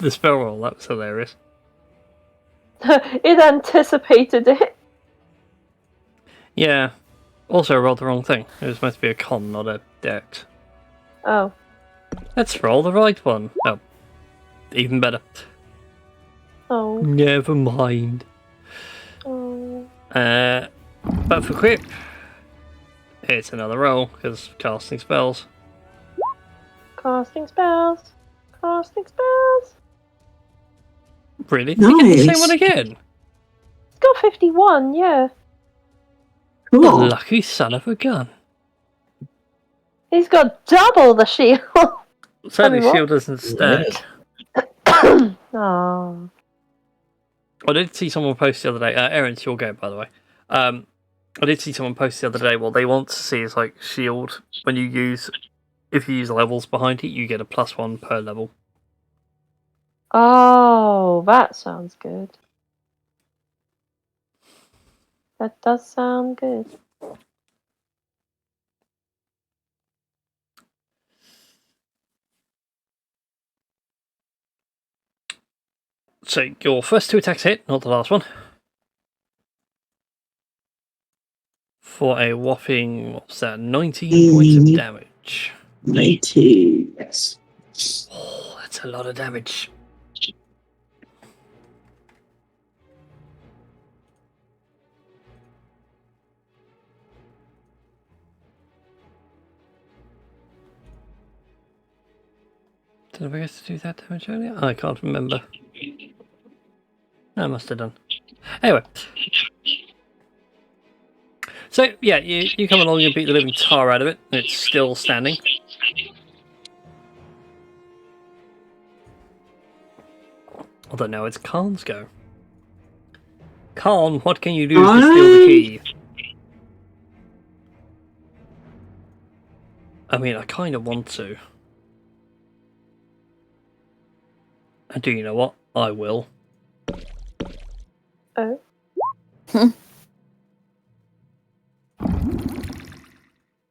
spell roll. That was hilarious. It anticipated it. Yeah. Also, I rolled the wrong thing. It was meant to be a con, not a dex. Oh. Let's roll the right one. Oh, even better. Oh. Never mind. Oh. But for Quip, it's another roll because casting spells. Casting spells. Casting spells. Really? Did we get the same Nice. one again? It's got 51, yeah. The Cool. lucky son of a gun. He's got double the shield. Sadly, what? shield doesn't stack. Yes. Oh. I did see someone post the other day. Aaron, it's your game, by the way. I did see someone post the other day. What they want to see is like shield. When you use, if you use levels behind it, you get a +1 per level. Oh, that sounds good. That does sound good. So your first 2 attacks hit, not the last one, for a whopping, what's that, 19 points of damage. 19. Yes. Oh, that's a lot of damage. Did I forget to do that damage earlier? I can't remember. I must have done. Anyway. So, yeah, you come along and beat the living tar out of it, and it's still standing. Although now it's Khan's go. Khan, what can you do to steal the key? I mean, I kind of want to. And do you know what? I will. Oh.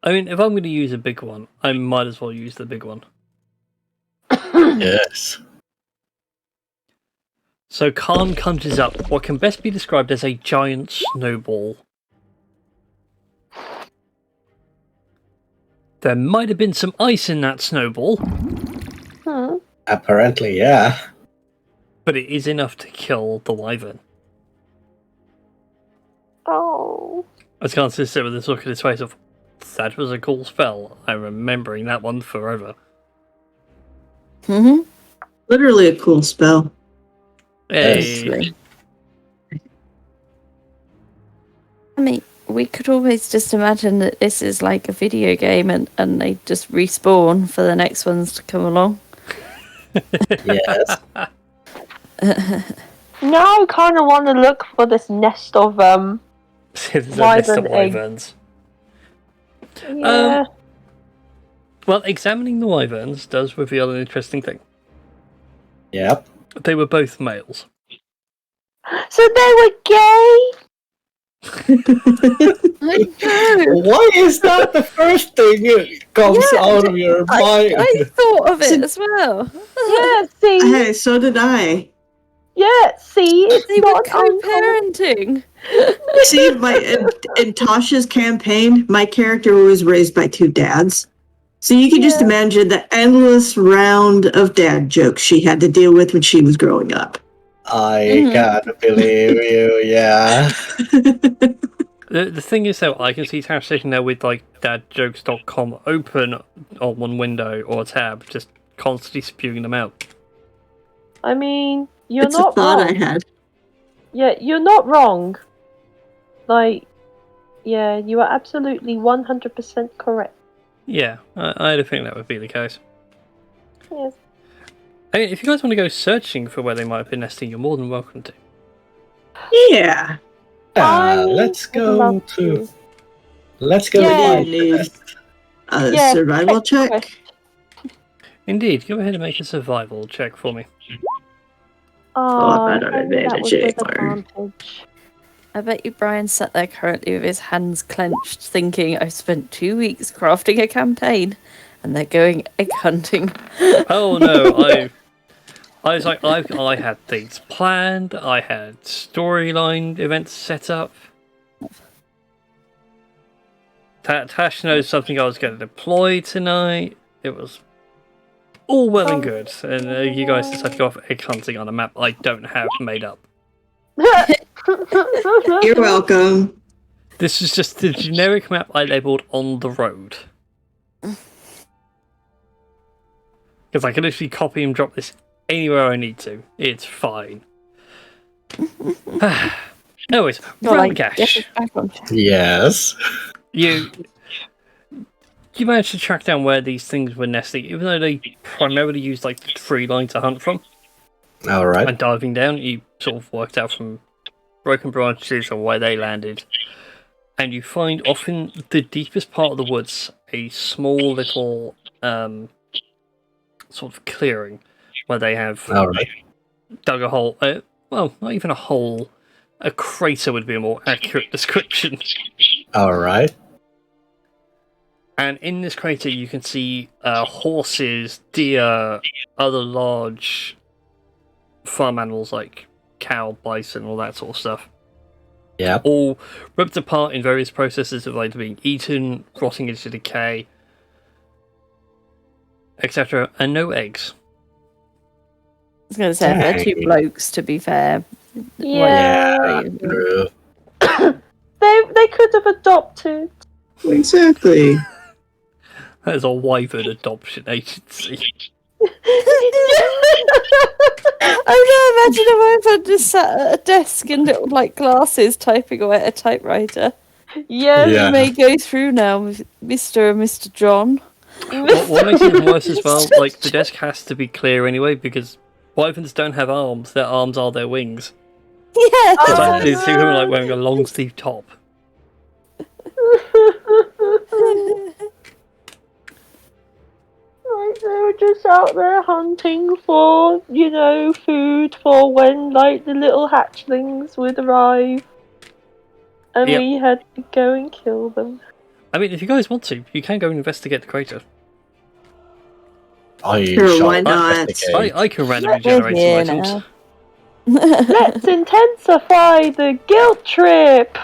I mean, if I'm going to use a big one, I might as well use the big one. Yes. So Khan conjures up what can best be described as a giant snowball. There might have been some ice in that snowball, Apparently, yeah. but it is enough to kill the wyvern. Oh. As Khan sits there with this look at his face of, that was a cool spell. I'm remembering that one forever. Mm-hmm. Literally a cool spell. Hey. I mean, we could always just imagine that this is like a video game and they just respawn for the next ones to come along. Yes. Now I kind of want to look for this nest of There's a nest of wyvern egg. wyverns. Yeah. Well, examining the wyverns does reveal an interesting thing. Yep. They were both males. So they were gay. I know. Why is that the first thing that comes out of your mind? I thought of it as well. Yeah. See. Hey, so did I. Yeah. See. It's They were not uncommon. co-parenting. See, in Tasha's campaign, my character was raised by two dads. So you can just imagine the endless round of dad jokes she had to deal with when she was growing up. I can't believe you, yeah. The thing is, though, I can see Tash sitting there with, like, dadjokes.com open on one window or a tab, just constantly spewing them out. I mean, you're It's a not thought wrong. I had. Yeah, you're not wrong. Like, yeah, you are absolutely 100% correct. Yeah, I'd think that would be the case. Yes. I mean, if you guys want to go searching for where they might have been nesting, you're more than welcome to. Yeah. Let's would go love to. Let's go Yeah. find You need a Yeah, survival check check. quest. Indeed, go ahead and make a survival check for me. Oh, I'm not if only that was advantage with anymore. advantage. I bet you Brian sat there currently with his hands clenched, thinking, I've spent 2 weeks crafting a campaign, and they're going egg hunting. Oh no, I was like, I had things planned, I had storyline events set up. Tash knows something I was going to deploy tonight. It was all well and good, and you guys decided to go off egg hunting on a map I don't have made up. You're welcome. This is just the generic map I labelled on the road. Because I can literally copy and drop this anywhere I need to. It's fine. Anyways, Ramgash, Yes. you managed to track down where these things were nesting, even though they primarily used like the tree line to hunt from. Alright. And diving down, you sort of worked out from broken branches or where they landed. And you find off in the deepest part of the woods a small little sort of clearing where they have Alright. dug a hole. Well, not even a hole. A crater would be a more accurate description. Alright. And in this crater, you can see horses, deer, other large farm animals like cow, bison, all that sort of stuff. Yep. All ripped apart in various processes of either being eaten, rotting into decay, etc. And no eggs. I was going to say, if they're two Dang. blokes, to be fair. Yeah. True. They could have adopted. Exactly. That is a wyvern adoption agency. I can imagine a wyvern just sat at a desk in little like glasses typing away at a typewriter. Yes. Yeah. You may go through now, Mr. and Mr. John. What makes it even worse as well, like, the desk has to be clear anyway, because wyverns don't have arms. Their arms are their wings. Yeah. It's like, Oh, these two women like wearing a long sleeve top. Like, they were just out there hunting for, food for when, like, the little hatchlings would arrive. And Yep. we had to go and kill them. I mean, if you guys want to, you can go and investigate the crater. I Sure, shall why not? investigate. I can randomly We're generate here some items. now. Let's intensify the guilt trip!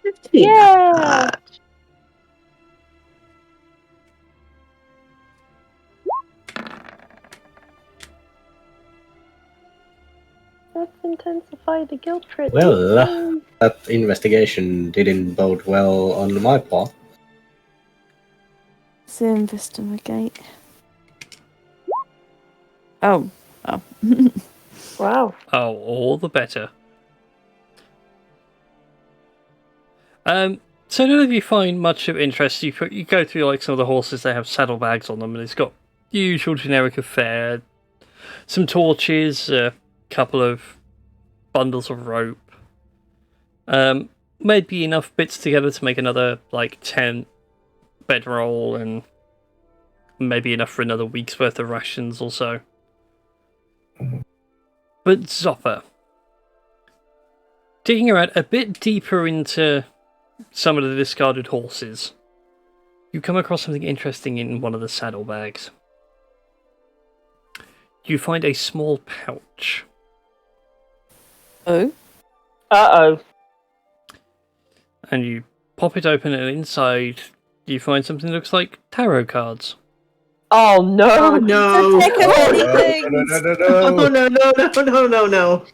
15. Yeah! Let's intensify the guilt trip. Well, that investigation didn't bode well on my part. So investigate. Oh. Wow. Oh, all the better. So none of you find much of interest. You go through like some of the horses. They have saddlebags on them, and it's got the usual generic affair. some torches, a couple of bundles of rope. Maybe enough bits together to make another, like, 10 bedroll, and maybe enough for another week's worth of rations or so. But Zopper, digging around a bit deeper into some of the discarded horses, you come across something interesting in one of the saddlebags. You find a small pouch. Oh? Uh-oh. And you pop it open, and inside you find something that looks like tarot cards. Oh, no. Oh no! Take Oh, away no, things. Oh no!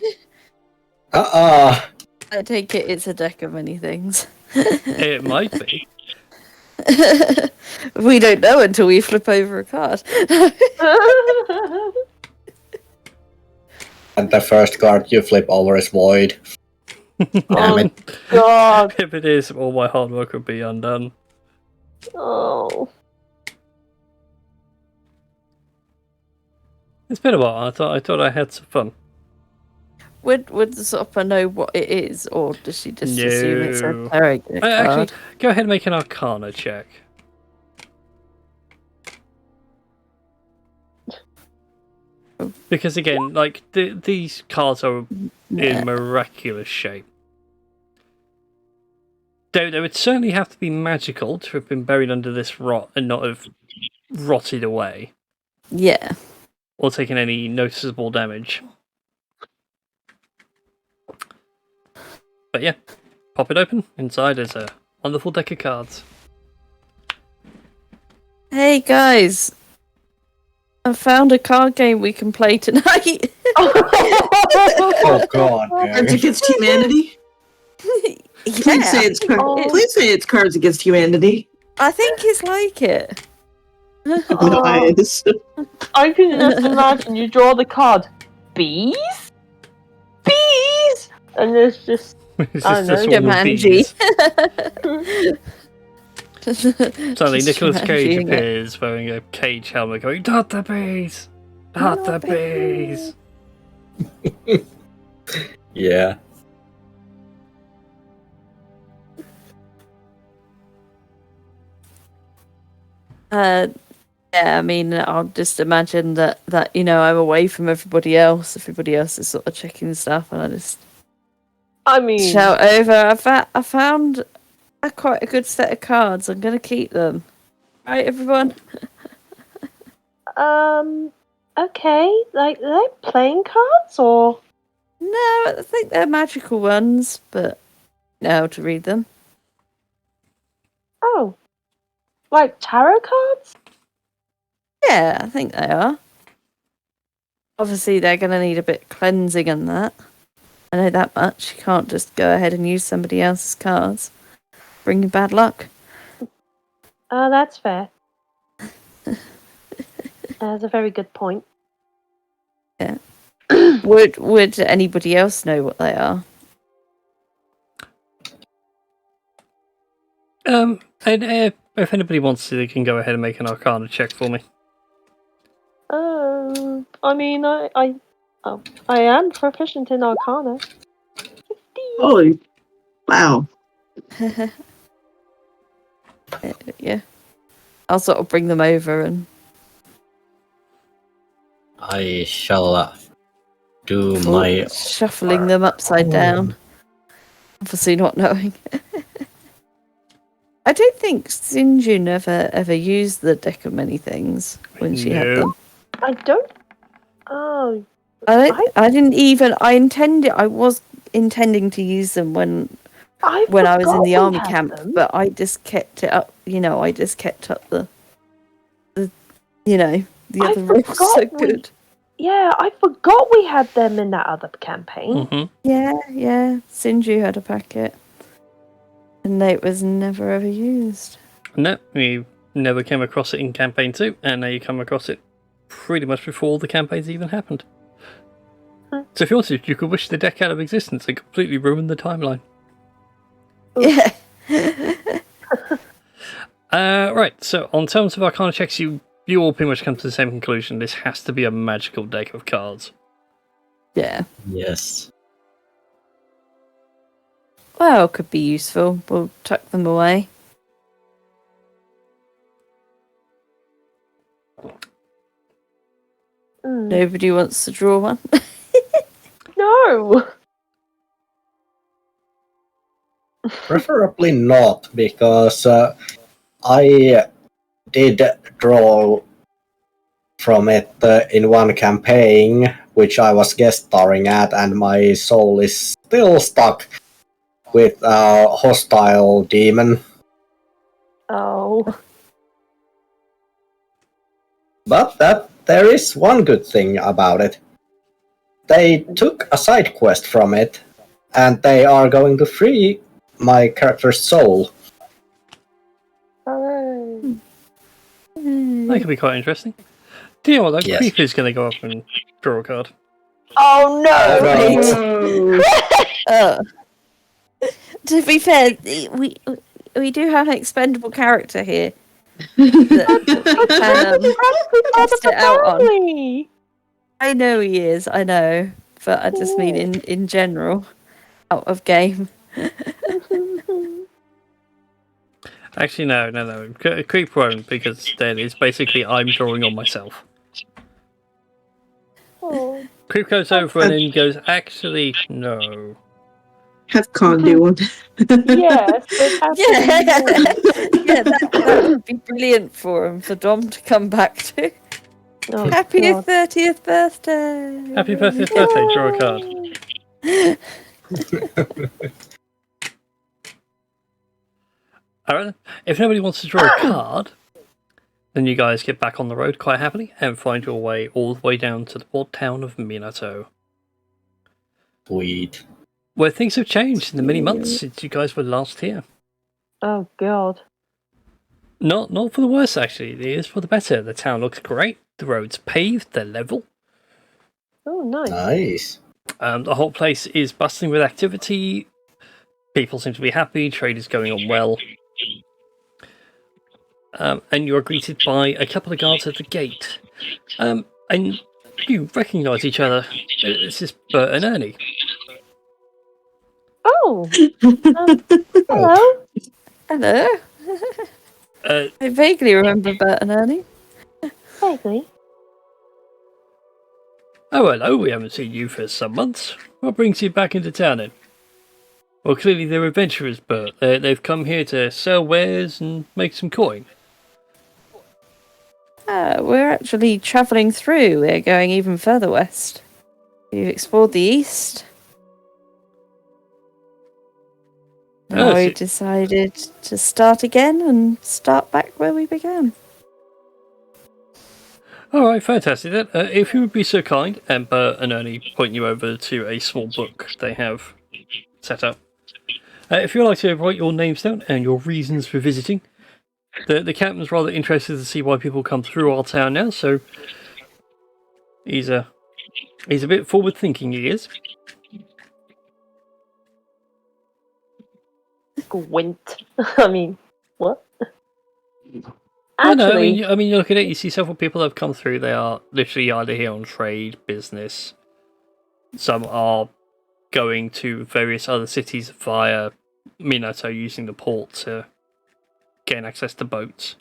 I take it it's a deck of many things. It might be. We don't know until we flip over a card. And the first card you flip over is void. Damn Oh, it. God. If it is, all my hard work would be undone. Oh. It's been a while. I thought I had some fun. Would Zopper know what it is, or does she just assume it's No. a tarot card? Actually, go ahead and make an Arcana check. Because again, like these cards are in miraculous shape. They would certainly have to be magical to have been buried under this rot and not have rotted away Yeah. or taken any noticeable damage. But yeah, pop it open. Inside is a wonderful deck of cards. Hey guys, I found a card game we can play tonight. Oh god. Cards Against Humanity. Please say it's Oh. Please say it's Cards Against Humanity. I think it's like it. Nice. I can just imagine you draw the card. Bees? Bees! And there's just... It's I just know, a swarm of Jumanji. bees. Suddenly, Just Nicolas Cage imagining it. appears wearing a cage helmet, going, "Not the bees! Not the bees!" Yeah. Yeah, I mean, I'll just imagine that I'm away from everybody else. Everybody else is sort of checking stuff, and I just I mean... shout over. I found quite a good set of cards. I'm gonna keep them. Right, everyone. Okay. Like, are they playing cards, or... No, I think they're magical ones, but you know how to read them. Oh. Like tarot cards? Yeah, I think they are. Obviously, they're going to need a bit of cleansing and that. I know that much. You can't just go ahead and use somebody else's cards. Bring you bad luck. Oh, that's fair. That's a very good point. Yeah. Would anybody else know what they are? And if anybody wants to, they can go ahead and make an Arcana check for me. I mean, I am proficient in Arcana. 50. Holy, wow. Yeah. I'll sort of bring them over and I shall do my. shuffling them upside down. Obviously not knowing. I don't think Sinjun ever used the deck of many things when she had No. them. I don't... Oh. I was intending to use them when I was in forgot the we army had camp, them. but I just kept it up. I just kept up the I other rules forgot so we- good. Yeah, I forgot we had them in that other campaign. Mm-hmm. Yeah. Sinju had a packet, and it was never ever used. No, you never came across it in campaign 2, and now you come across it pretty much before the campaigns even happened. So if you wanted, you could wish the deck out of existence and completely ruin the timeline. Yeah. Right, so on terms of Arcana checks, you you all pretty much come to the same conclusion. This has to be a magical deck of cards. Yeah. Yes. Well, could be useful. We'll tuck them away. Nobody wants to draw one. No. Preferably not, because I did draw from it in one campaign, which I was guest starring at, and my soul is still stuck with a hostile demon. Oh. But there is one good thing about it. They took a side quest from it, and they are going to free my character's soul. Oh. That could be quite interesting. Do you know what, though? Yes. Creeper's going to go up and draw a card. Oh no! Oh. To be fair, we do have an expendable character here. That we can test it out on. I know he is, I know. But I just mean in general. Out of game. Actually, no. Creep won't, because then it's basically I'm drawing on myself. Oh. Creep goes over and then goes, actually, no. Have Con do one. Yes, it has to be. Yeah, that would be brilliant for him, for Dom to come back to. Oh, Happy God. 30th birthday! Happy 30th birthday, draw a card. Alright, if nobody wants to draw a card, then you guys get back on the road quite happily and find your way all the way down to the port town of Minato, Sweet. where things have changed in the many months since you guys were last here. Oh, God. Not for the worse, actually. It is for the better. The town looks great. The road's paved. They're level. Oh, nice. Nice. The whole place is bustling with activity. People seem to be happy. Trade is going on well. And you are greeted by a couple of guards at the gate. And you recognise each other. This is Bert and Ernie. Oh. Hello. Hello. I vaguely remember Bert and Ernie. Vaguely. Oh, hello. We haven't seen you for some months. What brings you back into town then? Well, clearly they're adventurers, Bert. They've come here to sell wares and make some coin. We're actually travelling through. We're going even further west. We've explored the east. Now we decided to start again and start back where we began. All right, fantastic. Then, if you would be so kind, and Bert and Ernie point you over to a small book they have set up. If you'd like to write your names down and your reasons for visiting, the captain's rather interested to see why people come through our town now. So he's a bit forward thinking. He is. Gwent. I mean, what? Actually, no, I mean, you look at it. You see several people that have come through. They are literally either here on trade, business. Some are going to various other cities via Minato, using the port to gain access to boats.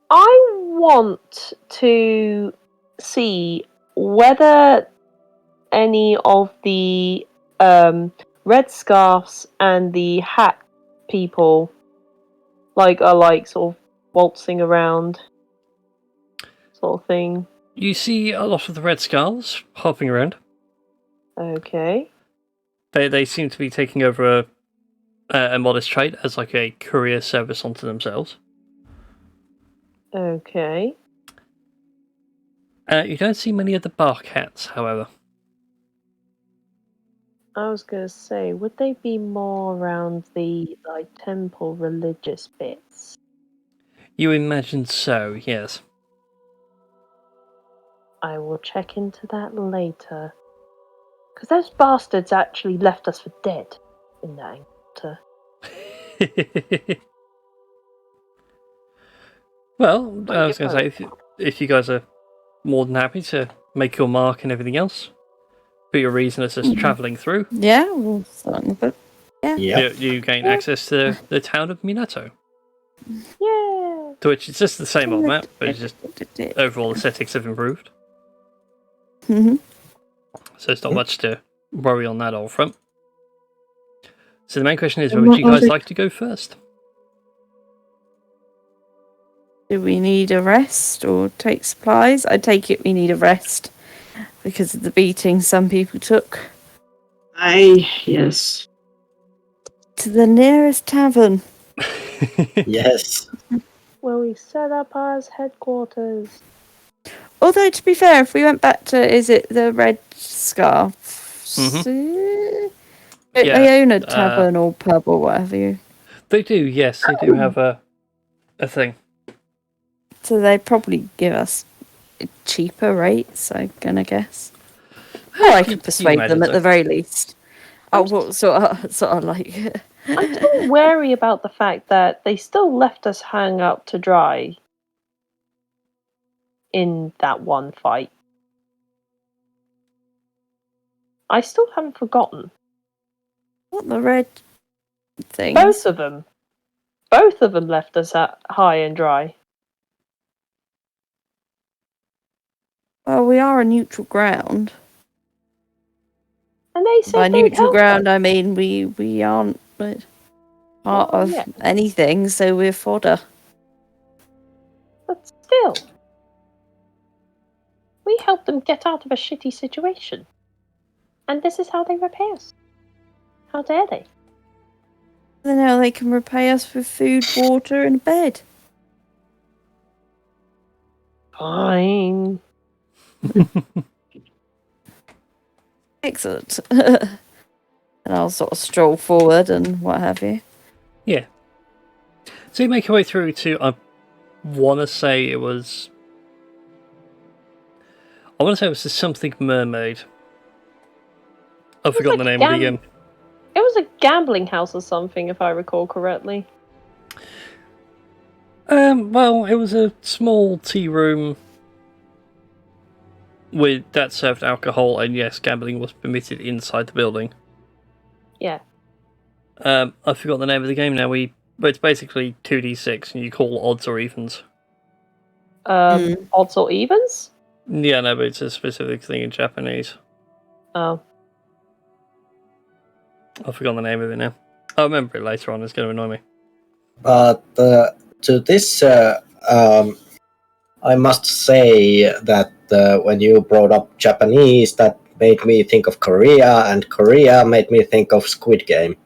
I want to see whether any of the red scarves and the hat people are sort of waltzing around, sort of thing. You see a lot of the red scarves hopping around. Okay. They seem to be taking over a modest trade as like a courier service onto themselves. Okay. You don't see many of the bark hats, however. I was gonna say, would they be more around the temple religious bits? You imagine so, yes. I will check into that later. Because those bastards actually left us for dead in that encounter. Well, I was going to say, if you guys are more than happy to make your mark and everything else, be your reason as just travelling through, Yeah, we'll start with it. Yep. you gain access to the town of Minato. Yeah. To which it's just the same old map, but it's just overall the settings have improved. Mhm. So it's not much to worry on that old front. So the main question is, where would you guys like to go first? Do we need a rest or take supplies? I take it we need a rest because of the beating some people took. Yes. To the nearest tavern. Yes. Where we set up as headquarters. Although, to be fair, if we went back to, is it the Red Scarf? They own a tavern or pub or whatever. They do, yes, they do have a thing. So they probably give us cheaper rates, I'm gonna guess. Or I can persuade imagine them at so. the very least. Oh, well, sort of like. I'm still wary about the fact that they still left us hung up to dry in that one fight. I still haven't forgotten. What, the red thing? Both of them. Both of them left us high and dry. Well, we are a neutral ground. And they said By they'd neutral help ground, us. I mean we aren't part Well, of yeah. anything, so we're fodder. But still. We helped them get out of a shitty situation. And this is how they repay us. How dare they? Then now they can repay us with food, water, and a bed. Fine. Excellent. And I'll sort of stroll forward and what have you. Yeah. So you make your way through to, I want to say it was the something mermaid. I forgot the name of the It was a gambling house or something, if I recall correctly. well, it was a small tea room that served alcohol, and yes, gambling was permitted inside the building. Yeah. I forgot the name of the game now. But it's basically 2d6, and you call odds or evens. Odds or evens? Yeah, no, but it's a specific thing in Japanese. Oh. I forgot the name of it now. I'll remember it later on. It's going to annoy me. But to this, I must say that when you brought up Japanese, that made me think of Korea, and Korea made me think of Squid Game.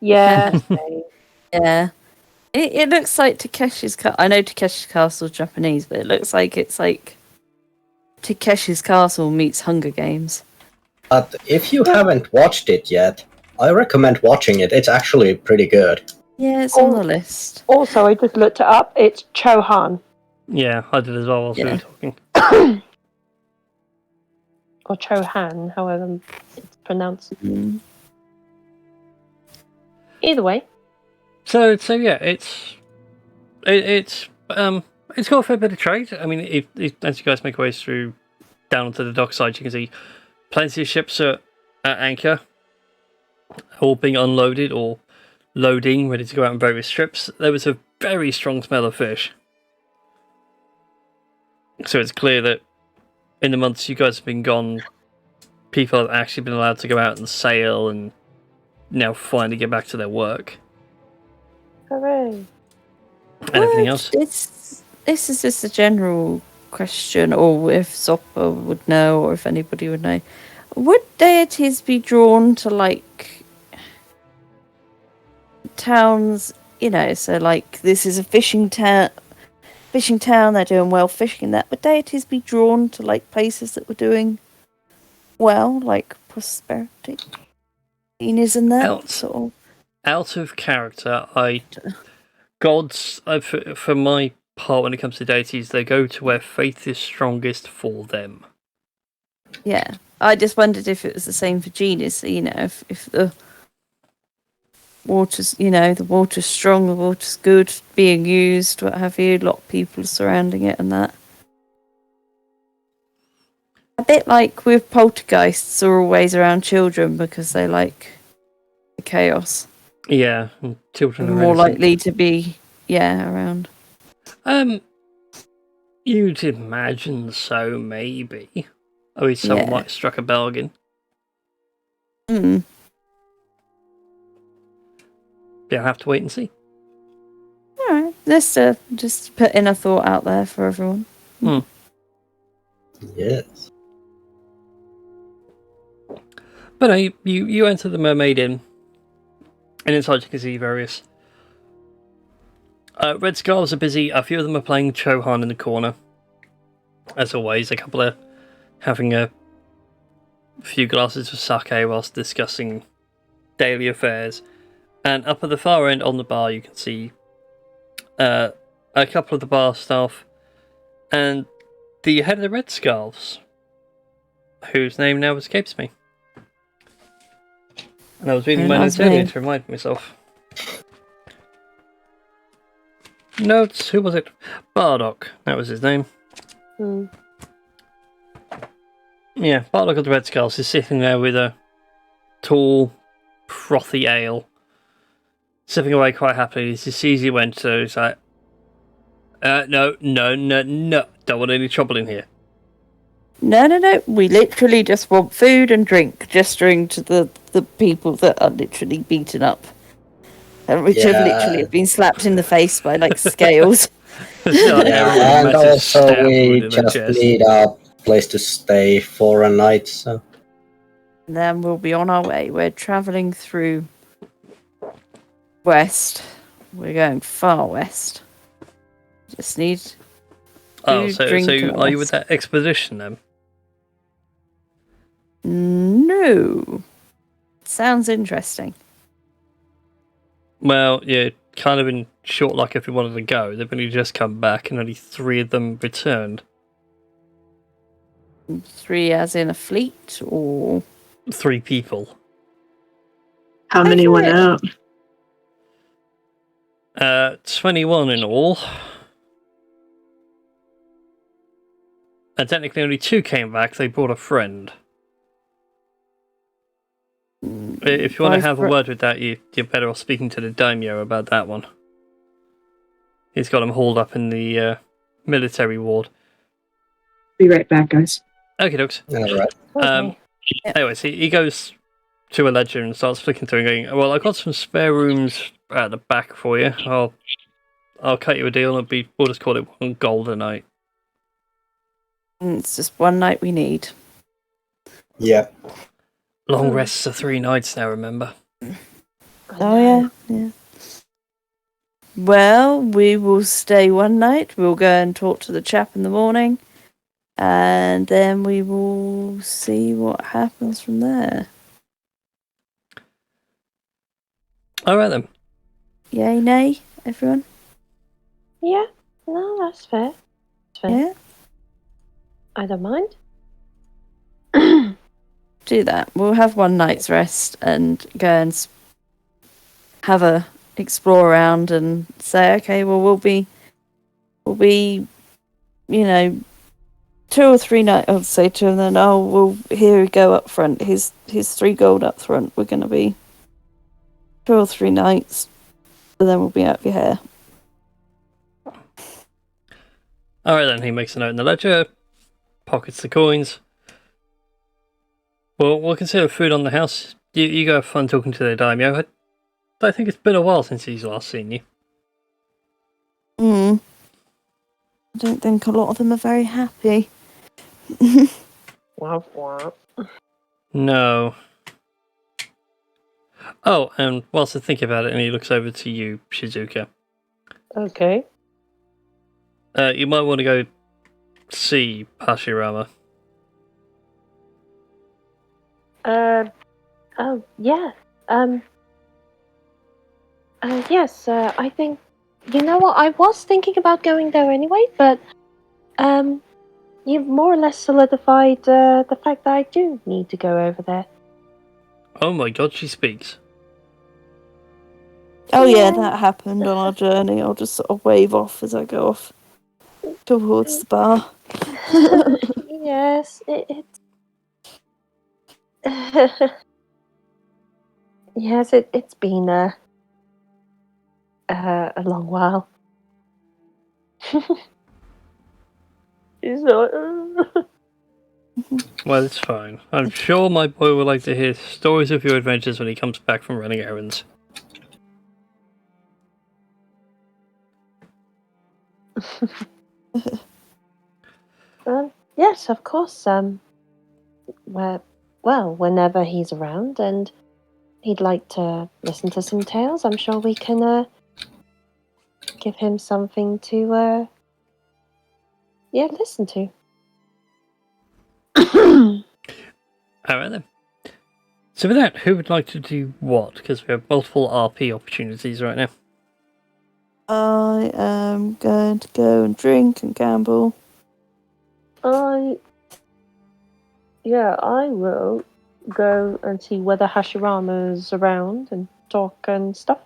Yeah. Yeah. It looks like Takeshi's Castle. I know Takeshi's Castle is Japanese, but it looks like it's like Takeshi's Castle meets Hunger Games. But if you haven't watched it yet, I recommend watching it. It's actually pretty good. Yeah, it's on the list. Also, I just looked it up. It's Chohan. Yeah, I did as well whilst we were talking. Or Chohan, however it's pronounced. Mm. Either way. So yeah, it's got a fair bit of trade. I mean, if as you guys make your way through down onto the dockside, you can see plenty of ships at anchor, all being unloaded or loading, ready to go out on various trips. There was a very strong smell of fish. So it's clear that in the months you guys have been gone, people have actually been allowed to go out and sail and now finally get back to their work. Hooray. Anything else? This is just a general question, or if Zoppa would know, or if anybody would know. Would deities be drawn to, like, towns, so, like, this is a fishing town, they're doing well fishing in that. Would deities be drawn to, like, places that were doing well, like prosperity? Isn't that sort of... Out of character, gods, for my part, when it comes to deities, they go to where faith is strongest for them. Yeah, I just wondered if it was the same for Genus. If the water's, the water's strong, the water's good, being used, what have you. A lot of people surrounding it, and that. A bit like with poltergeists are always around children because they like the chaos. Yeah, and children They're are more innocent. likely to be, around. You'd imagine so, maybe. At least someone Yeah. might have struck a bargain. Mm. You'll have to wait and see. Alright. Just putting a thought out there for everyone. Yes. But no, you enter the Mermaid Inn, and inside you can see various red scarves are busy. A few of them are playing Chohan in the corner. As always, a couple are having a few glasses of sake whilst discussing daily affairs. And up at the far end on the bar, you can see a couple of the bar staff and the head of the red scarves, whose name now escapes me. And I was reading my notes earlier to remind myself. Notes, who was it? Bardock, that was his name. Yeah, Bardock of the Red Skulls is sitting there with a tall, frothy ale, sipping away quite happily. He sees you enter, he's like, no, don't want any trouble in here. No. We literally just want food and drink, gesturing to the people that are literally beaten up. Which have literally been slapped in the face by, like, scales. And also we just need a place to stay for a night, so... And then we'll be on our way. We're travelling through west. We're going far west. Just need food, drink, and are you with that expedition then? No. Sounds interesting. Well, yeah, kind of in short luck if we wanted to go. They've only just come back and only 3 of them returned. 3 as in a fleet, or 3 people. How many went out? 21 in all. And technically only 2 came back. They brought a friend. If you want to have a word with that, you're better off speaking to the daimyo about that one. He's got him hauled up in the military ward. Be right back, guys. Okay, dokes. Alright. Anyways, he goes to a ledger and starts flicking through and going, well, I've got some spare rooms at the back for you. I'll cut you a deal and we'll just call it 1 gold a night. it's just 1 night we need. Yeah. Long rests are 3 nights now, remember? Oh, yeah. Well, we will stay 1 night. We'll go and talk to the chap in the morning. And then we will see what happens from there. Alright then. Yay, nay, everyone? Yeah, no, that's fair. That's fair. Yeah? I don't mind. Do that. We'll have 1 night's rest and go and have a explore around and say, okay, well, we'll be, 2 or 3 nights. I'll say to him then, oh, well, here we go up front. Here's 3 gold up front. We're going to be 2 or 3 nights, and then we'll be out of your hair. Alright then, he makes a note in the ledger, pockets the coins. Well, we'll consider food on the house. You go have fun talking to the daimyo. I think it's been a while since he's last seen you. I don't think a lot of them are very happy. Womp womp. No. Oh, and whilst I think about it, and he looks over to you, Shizuka. Okay. You might want to go see Hashirama. Oh, yeah. Yes, I think... You know what, I was thinking about going there anyway, but, you've more or less solidified, the fact that I do need to go over there. Oh my god, she speaks. Oh yeah, that happened on our journey. I'll just sort of wave off as I go off towards the bar. Yes, yes, it's been a long while. He's not. Well, it's fine. I'm sure my boy would like to hear stories of your adventures when he comes back from running errands. Yes, of course. Whenever he's around and he'd like to listen to some tales, I'm sure we can give him something to listen to. Alright then. So with that, who would like to do what? Because we have multiple RP opportunities right now. I am going to go and drink and gamble. I will go and see whether Hashirama's around and talk and stuff.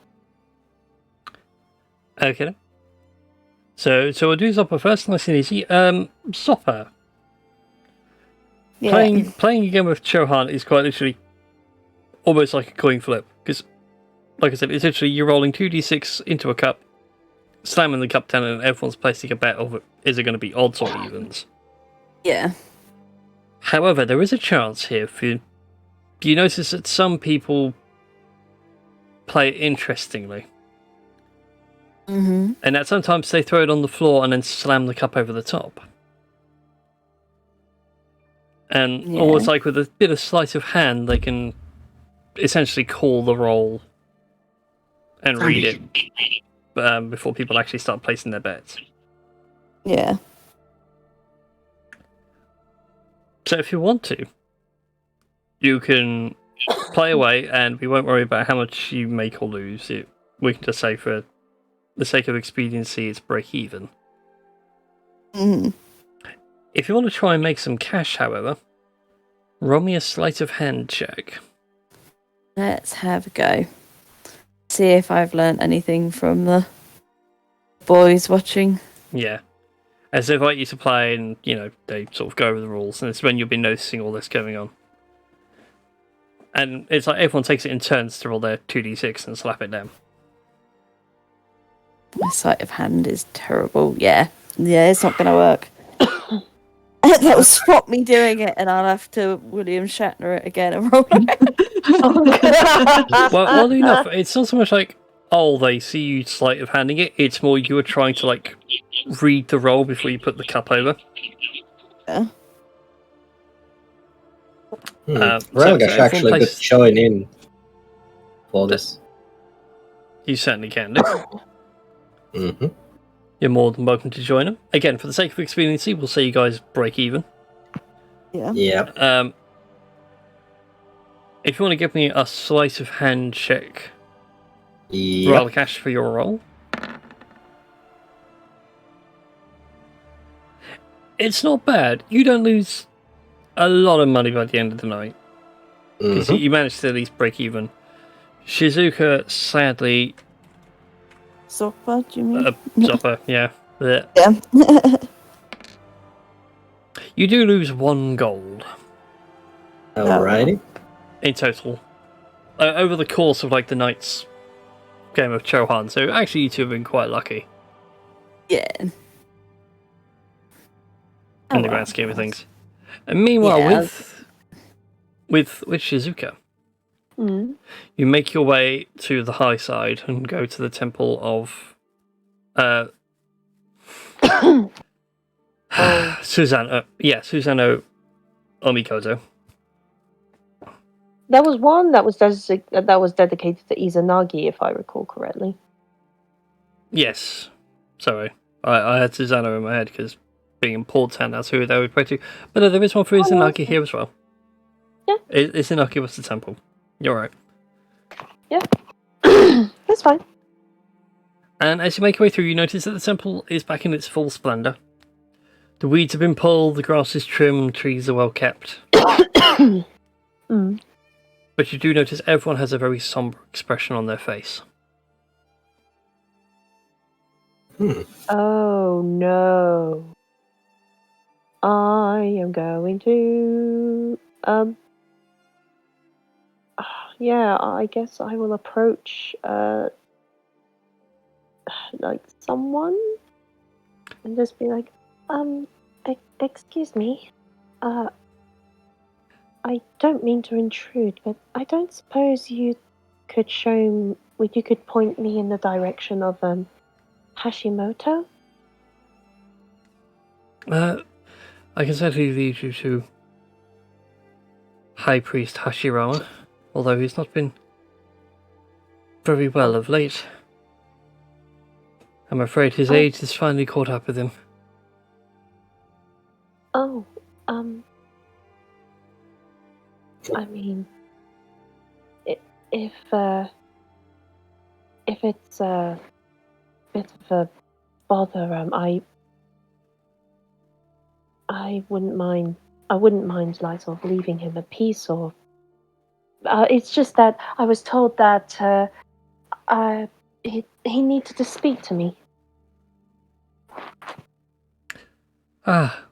Okay then. So we'll do Zopper first, nice and easy. Zopper. Yeah. Playing again with Chohan is quite literally almost like a coin flip. Because, like I said, it's literally you're rolling 2d6 into a cup, slamming the cup down, and everyone's placing a bet of is it going to be odds or evens. Yeah. However, there is a chance here for you notice that some people play it interestingly. Mm-hmm. And that sometimes they throw it on the floor and then slam the cup over the top. And almost like with a bit of sleight of hand, they can essentially call the roll and read it before people actually start placing their bets. Yeah. So if you want to, you can play away and we won't worry about how much you make or lose. We can just say for the sake of expediency, it's break even. Mm-hmm. If you want to try and make some cash, however, roll me a sleight of hand check. Let's have a go. See if I've learnt anything from the boys watching. Yeah. As they invite you to play and, they sort of go over the rules, and it's when you'll be noticing all this going on. And it's like everyone takes it in turns to roll their 2d6 and slap it down. My sleight of hand is terrible. Yeah, it's not going to work. That will stop me doing it, and I'll have to William Shatner it again and roll it. Well, oddly enough, it's not so much like, they see you sleight of handing it. It's more you were trying to, read the roll before you put the cup over. Yeah. Relga's actually could join in for this. You certainly can do. Mm-hmm. You're more than welcome to join them. Again, for the sake of expediency, we'll say you guys break even. Yeah. Yep. If you want to give me a sleight of hand check, Yep. roll cash for your roll. It's not bad. You don't lose a lot of money by the end of the night. Because you managed to at least break even. Shizuka, sadly... Zopper, do you mean? Zopper, yeah. Blech. Yeah. You do lose 1 gold. Alrighty. In total. Over the course of the night's game of Chohan. So actually you two have been quite lucky. Yeah. In the grand scheme of things. And meanwhile, with Shizuka, you make your way to the high side and go to the temple of Susanoo Omikoto. There was one that was dedicated to Izanagi, if I recall correctly. Yes. Sorry. I had Susanoo in my head because being in Port Town, that's who they would pray to. But no, there is one for Izanagi here as well. Yeah. Izanagi was the temple. You're right. Yeah. That's fine. And as you make your way through, you notice that the temple is back in its full splendour. The weeds have been pulled, the grass is trimmed, trees are well kept. But you do notice everyone has a very sombre expression on their face. Oh no. I am going to yeah, I guess I will approach like someone and just be like, excuse me, I don't mean to intrude, but I don't suppose you could you could point me in the direction of Hashimoto? I can certainly lead you to High Priest Hashirama, although he's not been very well of late. I'm afraid his age has finally caught up with him. Oh, I mean, if it's a bit of a bother, I wouldn't mind. I wouldn't mind, like, sort of leaving him a piece, or. It's just that I was told that he needed to speak to me. Ah,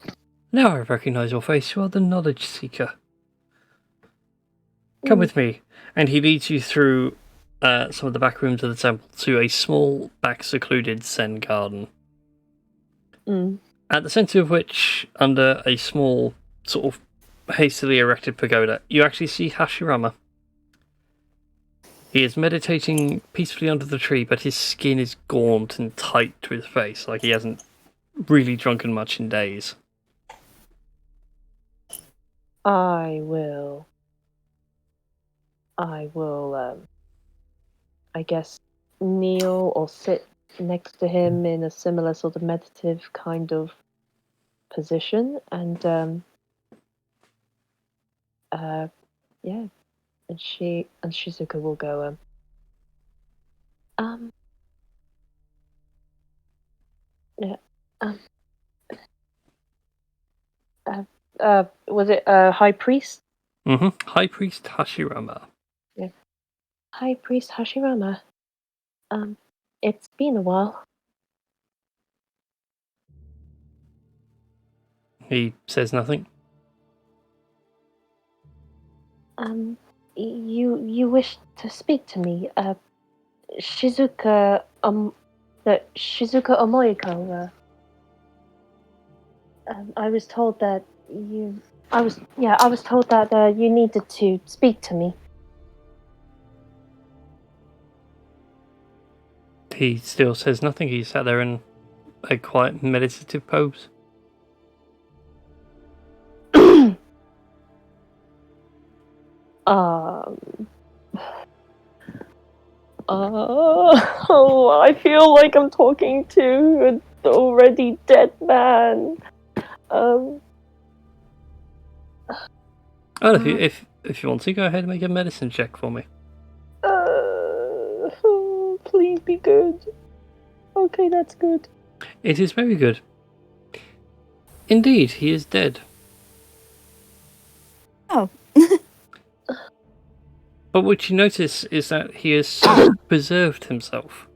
now I recognize your face. You are the Knowledge Seeker. Come with me. And he leads you through some of the back rooms of the temple to a small, back secluded Zen garden. At the centre of which, under a small, sort of hastily erected pagoda, you actually see Hashirama. He is meditating peacefully under the tree, but his skin is gaunt and tight to his face, like he hasn't really drunken much in days. I will, I guess, kneel or sit next to him in a similar sort of meditative kind of position, and yeah, and Shizuka will go, yeah, was it High Priest? High Priest Hashirama. Yeah. High Priest Hashirama. It's been a while. He says nothing. You wish to speak to me? Shizuka, Shizuka Omoyiko. I was told that I was told that you needed to speak to me. He still says nothing. He sat there in a quiet meditative pose. I feel like I'm talking to an already dead man. If you want to, go ahead and make a medicine check for me. Please be good. Okay, that's good. It is very good. Indeed, he is dead. Oh. But what you notice is that he has preserved himself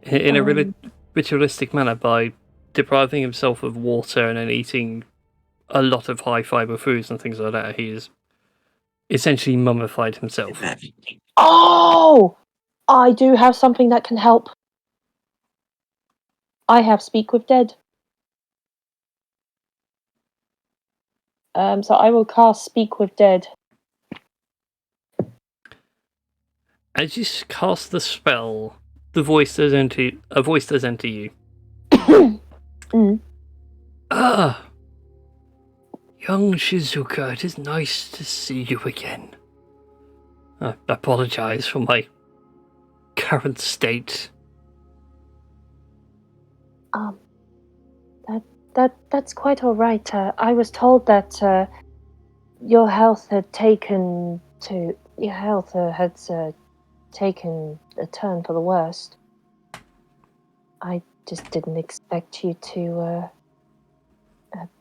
in a ritualistic manner by depriving himself of water and then eating a lot of high fiber foods and things like that. He is essentially mummified himself. Oh! I do have something that can help. I have Speak with Dead. So I will cast Speak with Dead. As you cast the spell, a voice does enter you. Ah, young Shizuka, it is nice to see you again. I apologize for my current state. That's quite all right. I was told that your health had taken a turn for the worst. I just didn't expect you to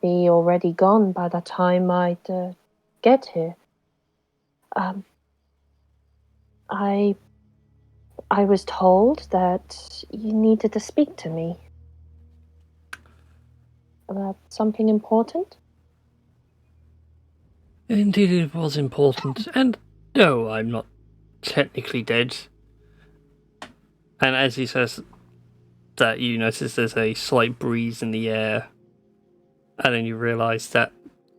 be already gone by the time I'd get here. I was told that you needed to speak to me. About something important? Indeed, it was important. And no, I'm not technically dead. And as he says that, you notice there's a slight breeze in the air, and then you realise that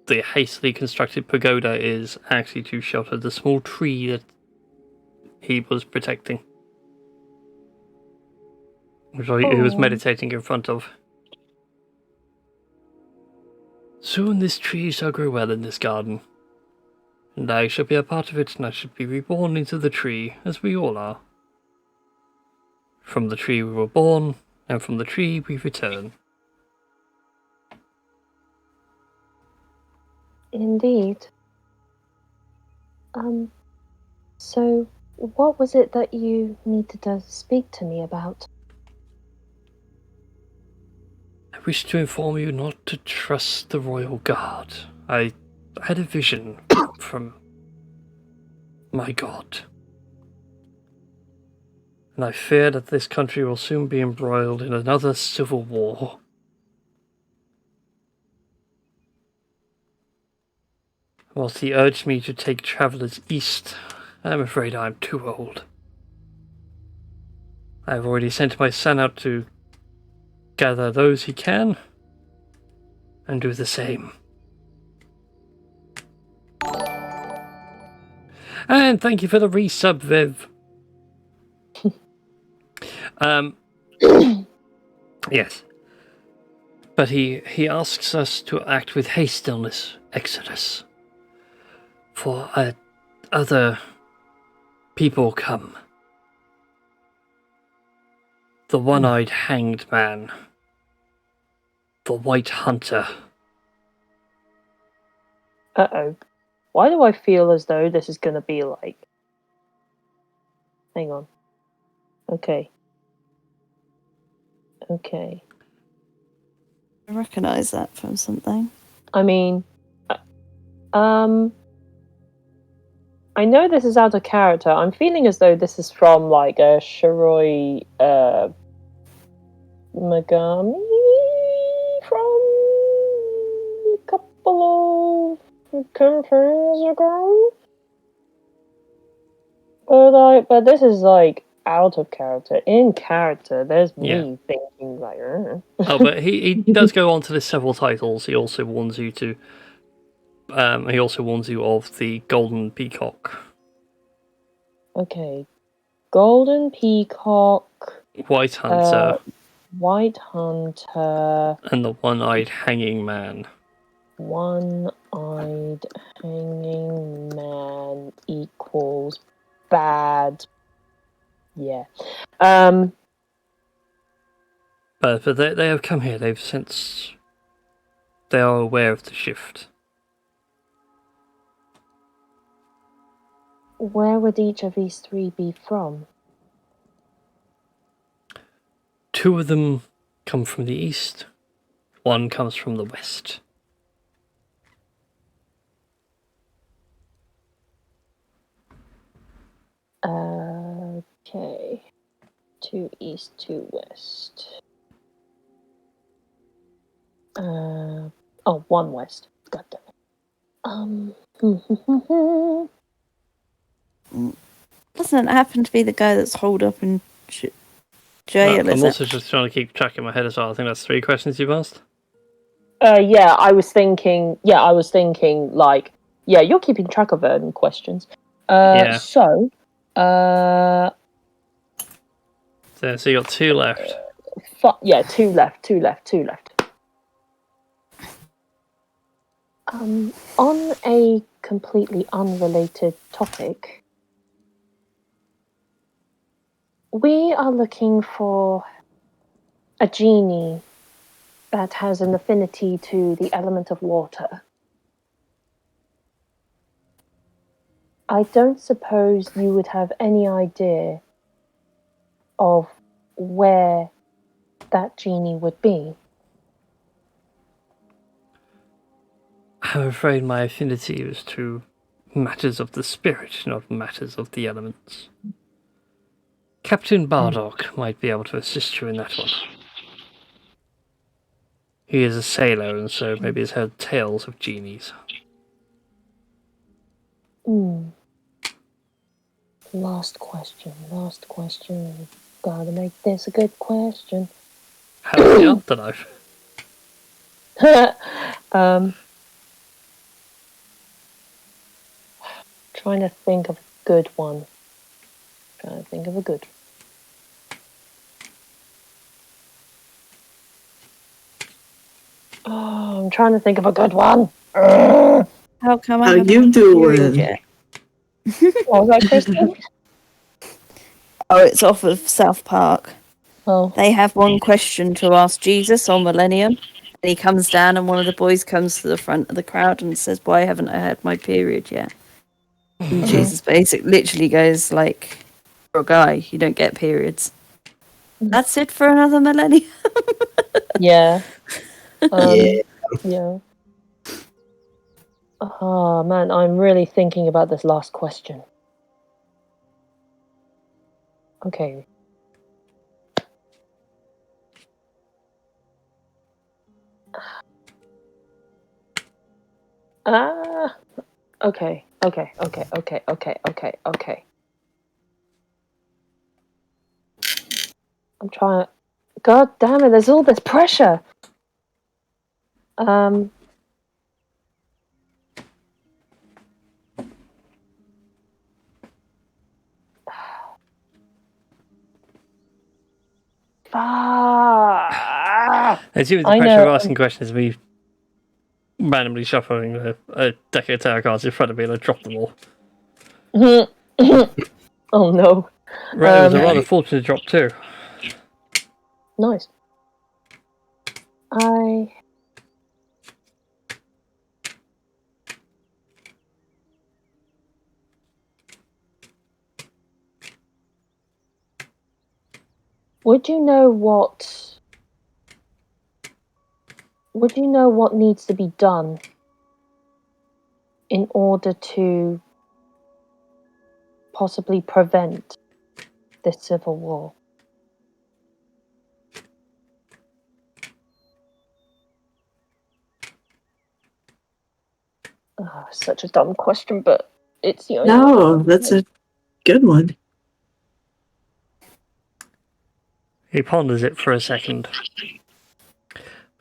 the hastily constructed pagoda is actually to shelter the small tree that he was protecting, which he was meditating in front of. Soon this tree shall grow well in this garden, and I shall be a part of it, and I should be reborn into the tree, as we all are. From the tree we were born, and from the tree we return. Indeed. So what was it that you needed to speak to me about? I wish to inform you not to trust the royal guard. I had a vision from my god. And I fear that this country will soon be embroiled in another civil war. Whilst he urged me to take travellers east, I'm afraid I'm too old. I've already sent my son out to gather those he can, and do the same. And thank you for the resub, Viv. Yes. But he asks us to act with haste on this exodus. For other people come. The one-eyed hanged man. The white hunter. Uh-oh. Why do I feel as though this is going to be like... Hang on. Okay. Okay. I recognise that from something. I mean... I know this is out of character. I'm feeling as though this is from, like, a Shiroi, Megami from a couple of campaigns ago. But this is, like, out of character. In character, there's me thinking, like, Oh, but he does go on to list several titles. He also warns you to... he also warns you of the Golden Peacock. Okay. Golden Peacock... White Hunter. White Hunter... And the One-Eyed Hanging Man. One-eyed hanging man equals bad. Yeah. But they have come here. They've since... They are aware of the shift. Where would each of these three be from? Two of them come from the east. One comes from the west. Okay. 2 east, 2 west. 1 west. God damn it. Doesn't it happen to be the guy that's holed up in jail? I'm also just trying to keep track in my head as well. I think that's 3 questions you've asked. Yeah, I was thinking, like, yeah, you're keeping track of questions. Yeah. So So you got 2 left. 2 left. On a completely unrelated topic, we are looking for a genie that has an affinity to the element of water. I don't suppose you would have any idea of where that genie would be. I'm afraid my affinity is to matters of the spirit, not matters of the elements. Captain Bardock might be able to assist you in that one. He is a sailor, and so maybe has heard tales of genies. Last question. Gotta make this a good question. How's the afterlife? Trying to think of a good one. Oh, I'm trying to think of a good one. How come I How haven't you had a period doing? yet? What was that, Kristen? Oh, it's off of South Park. Oh. They have one question to ask Jesus on Millennium. And he comes down and one of the boys comes to the front of the crowd and says, why haven't I had my period yet? And Jesus basically literally goes like, for a guy, you don't get periods. That's it for another millennium. Yeah. Yeah. Yeah. Oh, man, I'm really thinking about this last question. Okay. Okay. I'm trying to... God damn it, there's all this pressure. As you with the I pressure of know. asking questions, me randomly shuffling a deck of tarot cards in front of me and I drop them all. Oh no. Right, it was a rather fortunate drop too. Nice. Would you know what needs to be done in order to possibly prevent this civil war? Such a dumb question, but it's the only one. No, that's a good one. He ponders it for a second.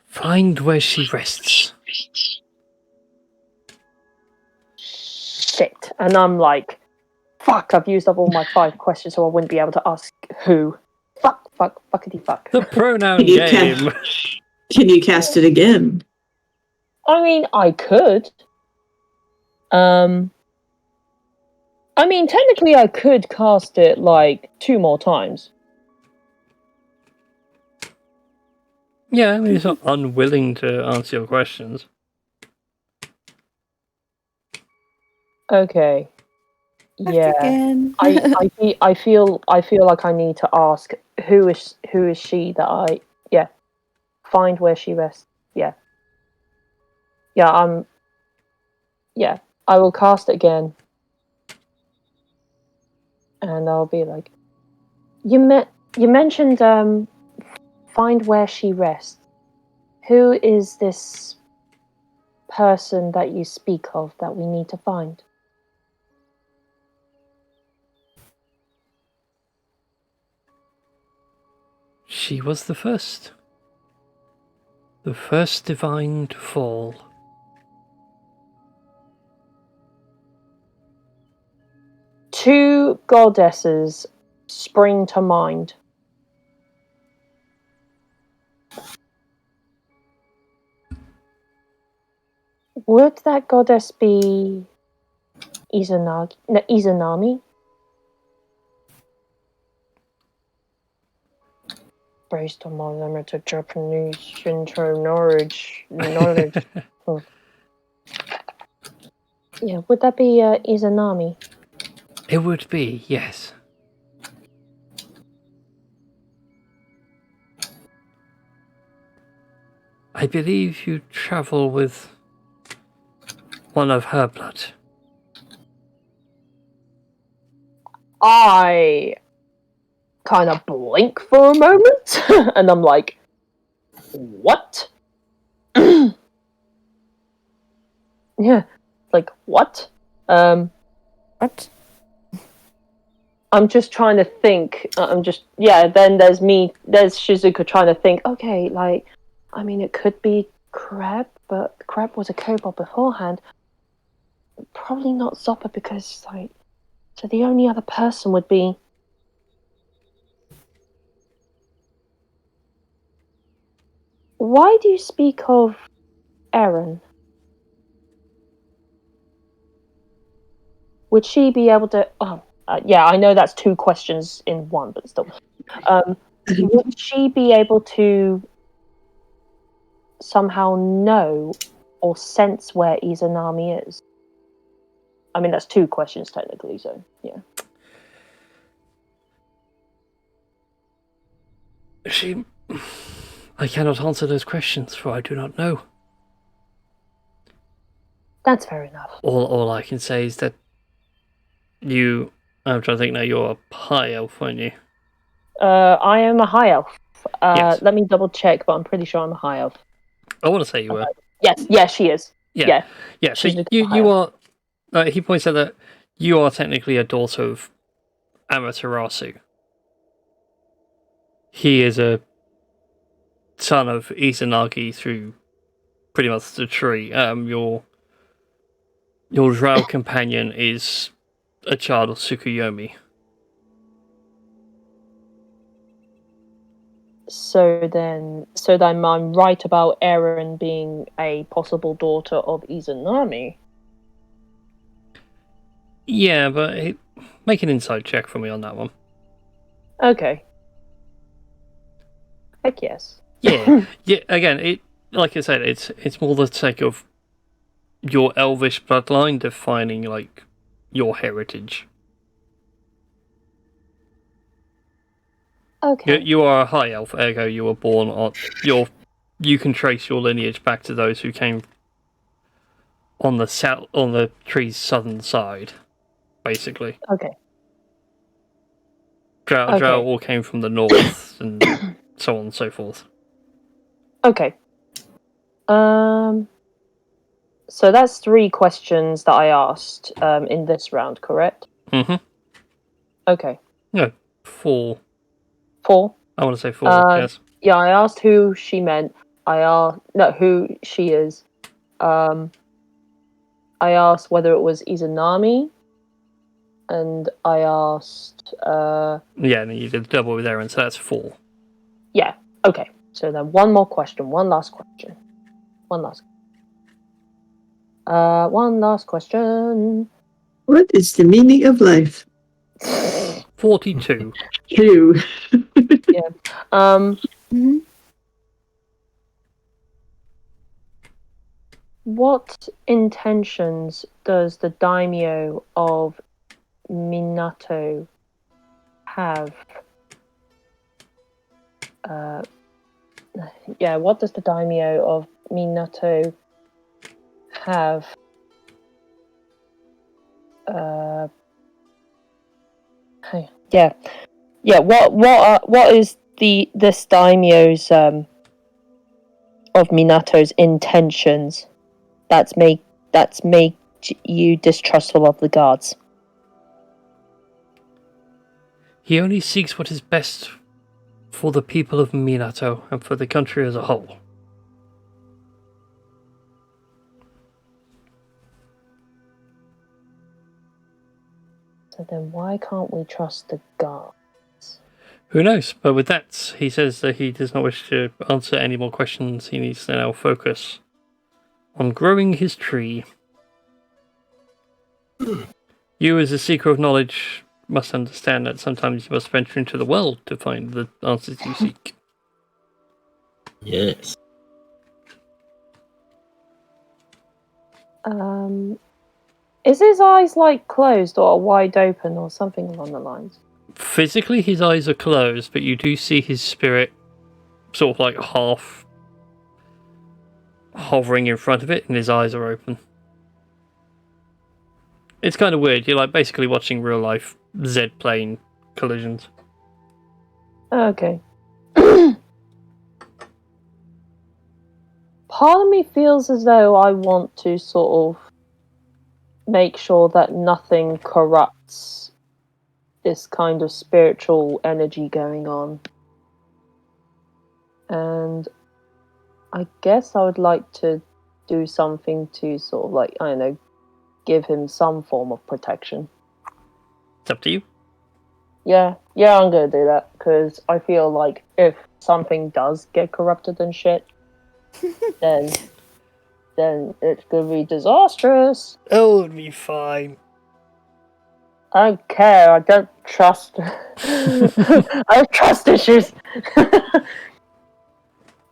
Find where she rests. Shit. And I'm like, fuck, I've used up all my 5 questions, so I wouldn't be able to ask who. Fuckity fuck. The pronoun Can you game. Can you cast it again? I mean, I could. I mean, technically I could cast it, like, 2 more times. Yeah, I mean, he's not unwilling to answer your questions. Okay. Yeah. Again. I feel like I need to ask who is she that find where she rests. Yeah, I will cast it again, and I'll be like, you mentioned find where she rests. Who is this person that you speak of that we need to find? She was the first. The first divine to fall. Two goddesses spring to mind. Would that goddess be Izanami? Based on my limited Japanese Shinto knowledge. Yeah, would that be Izanami? It would be, yes. I believe you travel with one of her blood. I kind of blink for a moment, and I'm like, what? Yeah. Like, what? What? I'm just trying to think. Then there's Shizuka trying to think. Okay, like, I mean, it could be Crab, but Crab was a kobold beforehand. Probably not Zoppa because, like, so the only other person would be. Why do you speak of Erin? Would she be able to? Oh, yeah, I know that's two questions in one, but still. Would she be able to somehow know or sense where Izanami is? I mean, that's two questions technically, so yeah. I cannot answer those questions, for I do not know. That's fair enough. All I can say is that I'm trying to think now, you're a high elf, aren't you? I am a high elf. Yes. Let me double check, but I'm pretty sure I'm a high elf. I want to say you were. Yes, she is. Yeah. So She's a high you elf. are. He points out that you are technically a daughter of Amaterasu. He is a son of Izanagi through pretty much the tree. Your drow companion is a child of Tsukuyomi. So then I'm right about Erin being a possible daughter of Izanami. Yeah, but make an insight check for me on that one. Okay. Heck yes. Yeah. Again, like I said, it's more the sake of your elvish bloodline defining like your heritage. Okay. You are a high elf, ergo you were born on you can trace your lineage back to those who came on the tree's southern side, basically. Okay. Drow all came from the north and so on and so forth. Okay. So that's 3 questions that I asked in this round, correct? Mm-hmm. Okay. No, 4. 4. I want to say 4. Yes. Yeah, I asked who she meant. Who she is. I asked whether it was Izanami, and I asked. Yeah, and you did double with Aaron, so that's 4. Yeah. Okay. So then one last question. One last question. What is the meaning of life? 42. 2. Yeah. What intentions does the daimyo of Minato have? What does the daimyo of Minato have? What is this daimyo's of Minato's intentions that's make you distrustful of the gods? He only seeks what is best for the people of Minato and for the country as a whole. So then why can't we trust the gods? Who knows? But with that, he says that he does not wish to answer any more questions. He needs to now focus on growing his tree. You, as a seeker of knowledge, must understand that sometimes you must venture into the world to find the answers you seek. Yes. Is his eyes like closed or wide open or something along the lines? Physically, his eyes are closed, but you do see his spirit sort of like half hovering in front of it, and his eyes are open. It's kind of weird. You're like basically watching real life Z-plane collisions. Okay. Part of me feels as though I want to sort of make sure that nothing corrupts this kind of spiritual energy going on. And I guess I would like to do something to sort of like, I don't know, give him some form of protection. It's up to you. Yeah, I'm gonna do that, because I feel like if something does get corrupted and shit, then it's gonna be disastrous. Oh, it'll be fine. I don't care, I don't trust. I have trust issues. But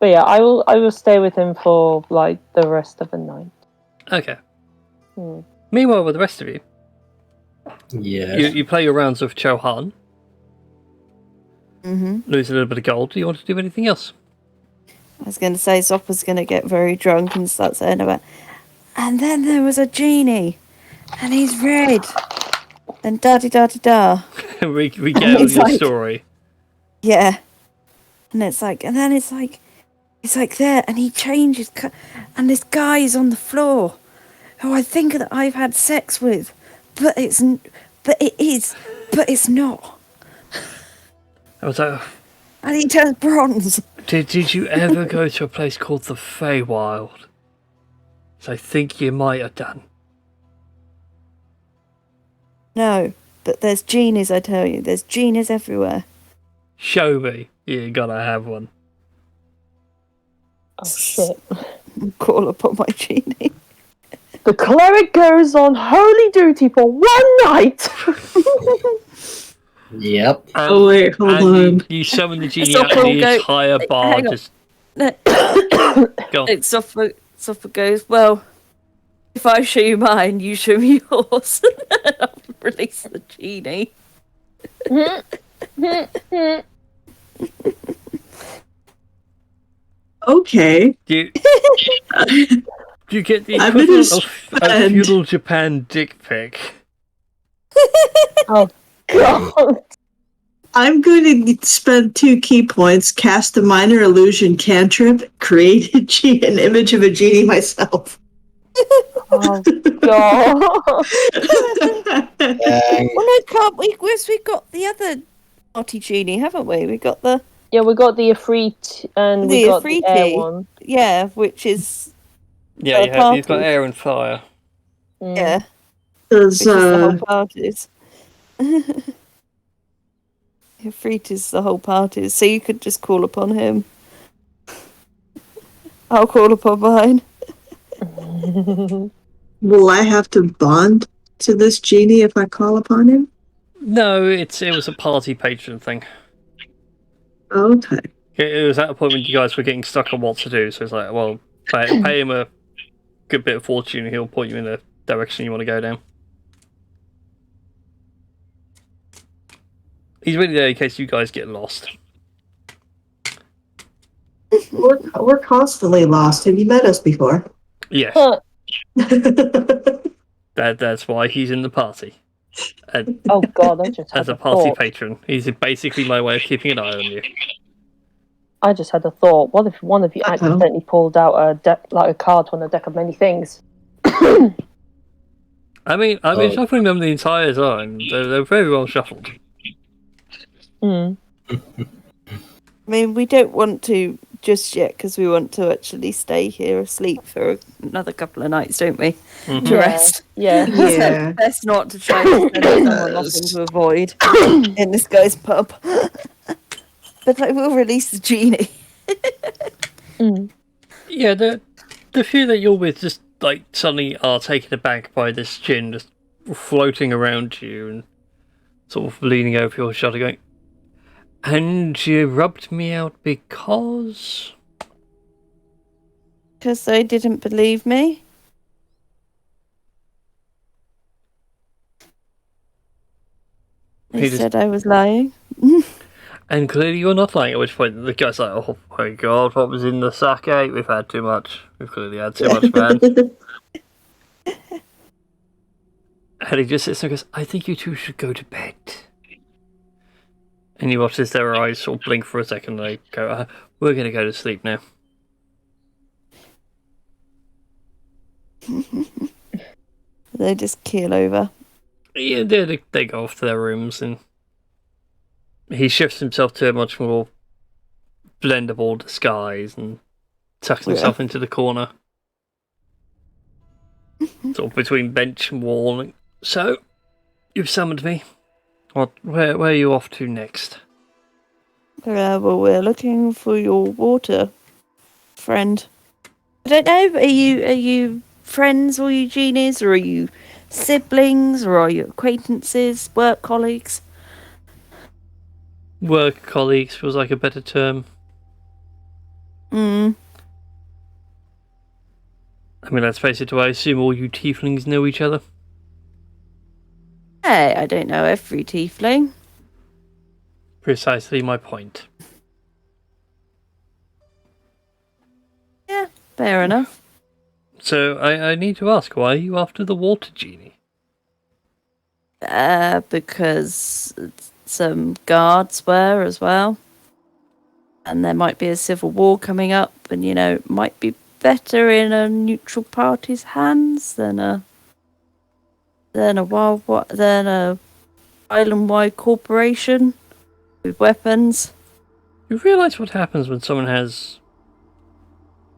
yeah, I will stay with him for like the rest of the night. Okay. Meanwhile, with the rest of you, Yes. you play your rounds of Chohan, Mm-hmm. lose a little bit of gold. Do you want to do anything else? I was going to say Zoppa's going to get very drunk and start saying about, and then there was a genie, and he's red, and da-di-da-di-da. we get on It's your like- story. Yeah. And it's like, there, and he changes, and this guy is on the floor, who I think that I've had sex with, but it's not. I was like, And he turns bronze. did you ever go to a place called the Feywild? So I think you might have done. No, but there's genies, I tell you. There's genies everywhere. Show me. You gotta have one. Oh shit. Call upon my genie. The cleric goes on holy duty for one night. Yep. Oh wait, hold and on. you summon the genie So out, and the we'll go- entire bar hang on. just No, go on. Sopha goes, well, if I show you mine, you show me yours. I'll release the genie. Okay. You get the I'm gonna equivalent of a spend- feudal Japan dick pic. Oh god. I'm going to spend 2 key points, cast a minor illusion cantrip, create an image of a genie myself. Oh god. Dang. Well, no, can't we? We've got the other naughty genie, haven't we? We got the Yeah, we got the Ifrit and we The got the air Ifriti. one. yeah, which is Yeah, you've got party. air and fire. Mm. yeah, Does, which is the whole parties. Ifrit is the whole parties, so you could just call upon him. I'll call upon mine. will I have to bond to this genie if I call upon him? No, it was a party patron thing. Okay. It was at a point when you guys were getting stuck on what to do, so it's like, well, pay him a good bit of fortune, and he'll point you in the direction you want to go down. He's really there in case you guys get lost. We're constantly lost. Have you met us before? Yes, Huh. that's why he's in the party. And Oh god, I just had as a a party thought. patron, he's basically my way of keeping an eye on you. I just had a thought. What if one of you Uh-oh. accidentally pulled out a card from a deck of many things? I've been Oh. shuffling them the entire time. They're very well shuffled. Mm. I mean, we don't want to just yet because we want to actually stay here asleep for another couple of nights, don't we? Mhm. To rest. Yeah. Yeah. Best not to try and send someone off into a void in this guy's pub. But I will release the genie. Mm. Yeah, the few that you're with just like suddenly are taken aback by this gin just floating around you and sort of leaning over your shoulder going, and you rubbed me out because... Because they didn't believe me. They He just- said I was lying. And clearly you're not lying, at which point the guy's like, oh my god, what was in the sake? We've had too much. We've clearly had too much, man. And he just sits there and goes, I think you two should go to bed. And you watch as their eyes sort of blink for a second and they go, we're going to go to sleep now. they just keel over? Yeah, they go off to their rooms, and he shifts himself to a much more blendable disguise and tucks himself into the corner. Sort of between bench and wall. So, you've summoned me. Where are you off to next? Well, we're looking for your water friend. I don't know. Are you friends, or are you genies, or are you siblings, or are you acquaintances, work colleagues? Work colleagues feels like a better term. Hmm. I mean, let's face it, do I assume all you tieflings know each other? Hey, I don't know every tiefling. Precisely my point. Yeah, fair enough. So, I need to ask, why are you after the water genie? Because some guards were as well. And there might be a civil war coming up, and it might be better in a neutral party's hands than a island-wide corporation with weapons. You realise what happens when someone has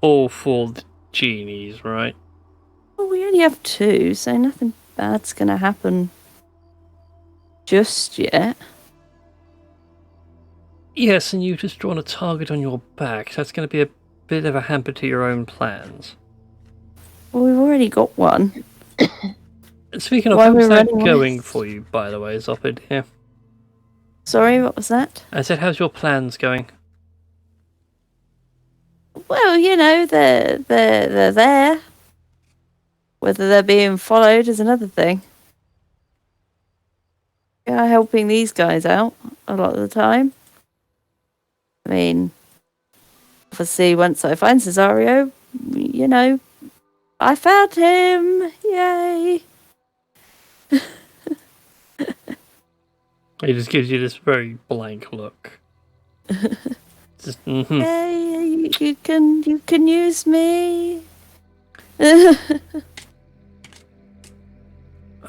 all 4 genies, right? Well, we only have 2, so nothing bad's gonna happen just yet. Yes, and you've just drawn a target on your back. That's going to be a bit of a hamper to your own plans. Well, we've already got one. Speaking of, Why how's we're that running going for you, by the way, Zoppid? Yeah. Sorry, what was that? I said, how's your plans going? Well, they're there. Whether they're being followed is another thing. Yeah, helping these guys out a lot of the time. I mean, obviously, once I find Cesario, I found him. Yay! He just gives you this very blank look. Just, Yay! You can use me.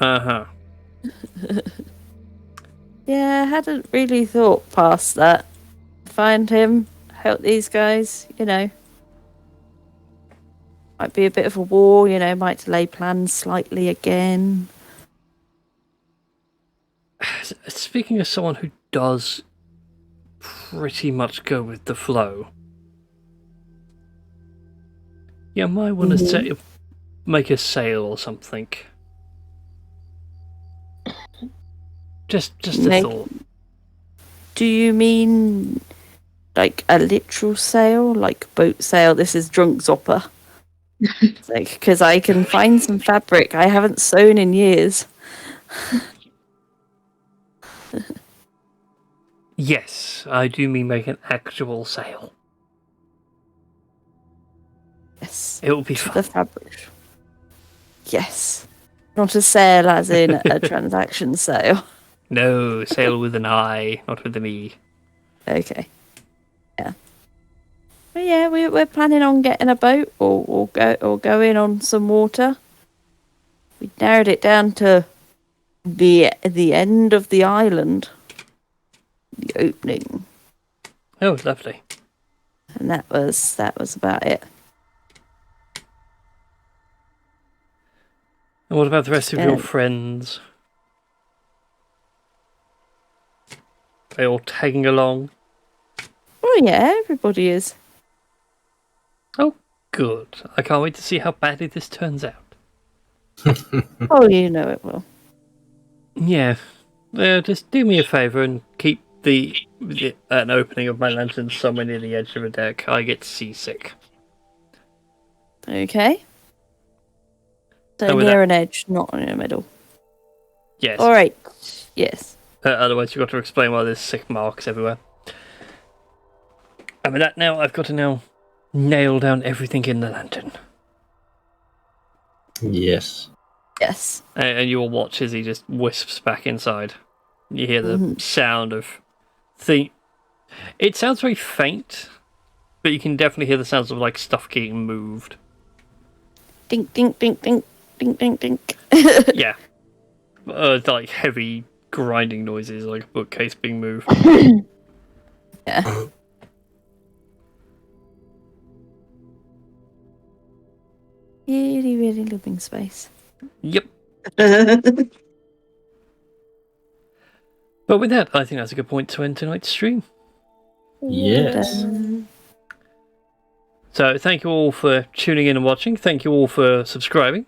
Uh-huh. Yeah, I hadn't really thought past that. Find him, help these guys, Might be a bit of a war, might delay plans slightly again. Speaking of someone who does pretty much go with the flow, you might want to make a sale or something. Just a thought. Do you mean like a literal sale, like boat sale? This is drunk Zopper. Because I can find some fabric I haven't sewn in years. Yes, I do mean make an actual sale. Yes. It will be fun. The fabric. Yes. Not a sale as in a transaction sale. No, sale with an I, not with an E. Okay. Yeah. But yeah, we're planning on getting a boat or going on some water. We narrowed it down to the end of the island. The opening. Oh, lovely. And that was about it. And what about the rest of your friends? Are they all tagging along? Oh yeah, everybody is. Oh, good. I can't wait to see how badly this turns out. Oh, it will. Yeah. Just do me a favour and keep an opening of my lantern somewhere near the edge of a deck. I get seasick. Okay. So And with near that- an edge, not in the middle. Yes. All right. Yes. Otherwise, you've got to explain why there's sick marks everywhere. And with that now, I've got to now nail down everything in the lantern. Yes. Yes. And you will watch as he just wisps back inside. You hear the sound of It sounds very faint, but you can definitely hear the sounds of like stuff getting moved. Dink, dink, dink, dink, dink, dink, dink. Yeah. Like heavy grinding noises, like a bookcase being moved. Yeah. Really, really living space. Yep. But with that, I think that's a good point to end tonight's stream. Yes. So thank you all for tuning in and watching. Thank you all for subscribing.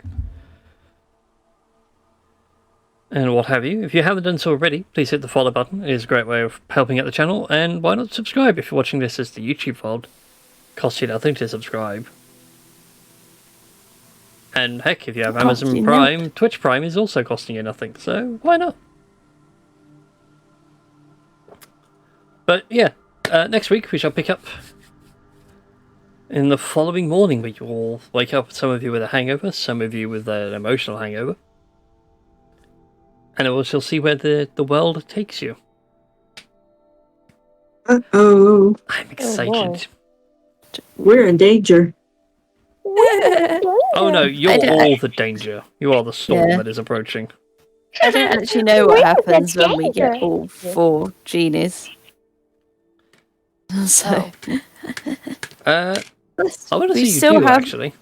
And what have you. If you haven't done so already, please hit the follow button. It is a great way of helping out the channel. And why not subscribe if you're watching this as the YouTube VOD? Costs you nothing to subscribe. And heck, if you have Amazon Prime, Twitch Prime is also costing you nothing. So why not? But yeah, next week we shall pick up in the following morning. We will wake up, some of you with a hangover, some of you with an emotional hangover. And we shall see where the world takes you. Uh-oh. I'm excited. We're in danger. Oh no, you're I don't- all the danger. You are the storm that is approaching. I don't actually know what happens when we get all 4 genies. So I want to we see you still do, have- actually.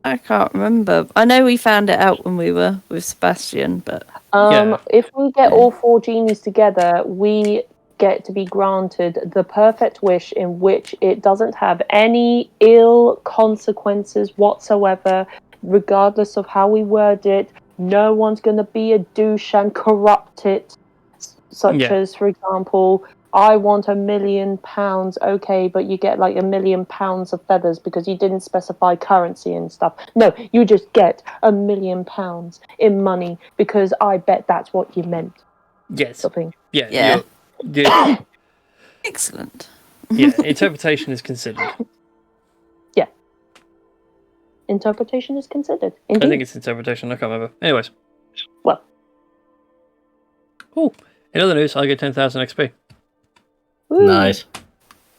I can't remember. I know we found it out when we were with Sebastian, but Yeah. If we get all 4 genies together, we get to be granted the perfect wish in which it doesn't have any ill consequences whatsoever, regardless of how we word it. No one's going to be a douche and corrupt it, such Yeah. as, for example, I want £1 million. Okay, but you get like £1 million of feathers because you didn't specify currency and stuff. No, you just get £1 million in money because I bet that's what you meant. Yes. Something. Yeah. Yeah. Yeah. excellent. Yeah. Interpretation is considered. Interpretation is considered. I Indeed. think it's interpretation. I can't remember. Anyways. Well. Oh, in other news, I get 10,000 XP. Woo. Nice.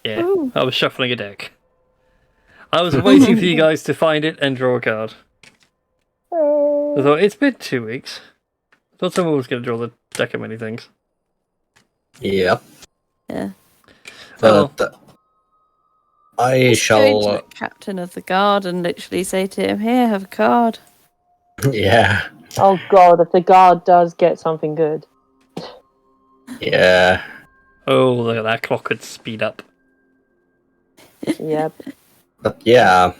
Yeah. Ooh. I was shuffling a deck. I was waiting for you guys to find it and draw a card. I thought, it's been 2 weeks. I thought someone was going to draw the deck of many things. Yep. Yeah. But I Just go to shall. the captain of the guard and literally say to him, "Here, have a card." Yeah. Oh god, if the guard does get something good. Yeah. Oh, look at that clock could speed up. Yep. But yeah,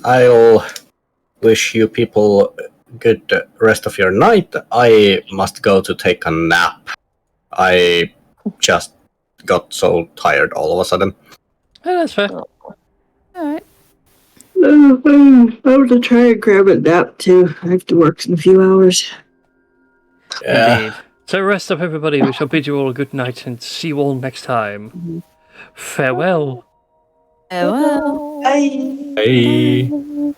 I'll wish you people good rest of your night. I must go to take a nap. I just got so tired all of a sudden. Oh, that's fair. All right. I'm going to try and grab a nap too. I have to work in a few hours. Yeah. Indeed. So rest up, everybody. We shall bid you all a good night and see you all next time. Farewell. Farewell. Bye. Hey.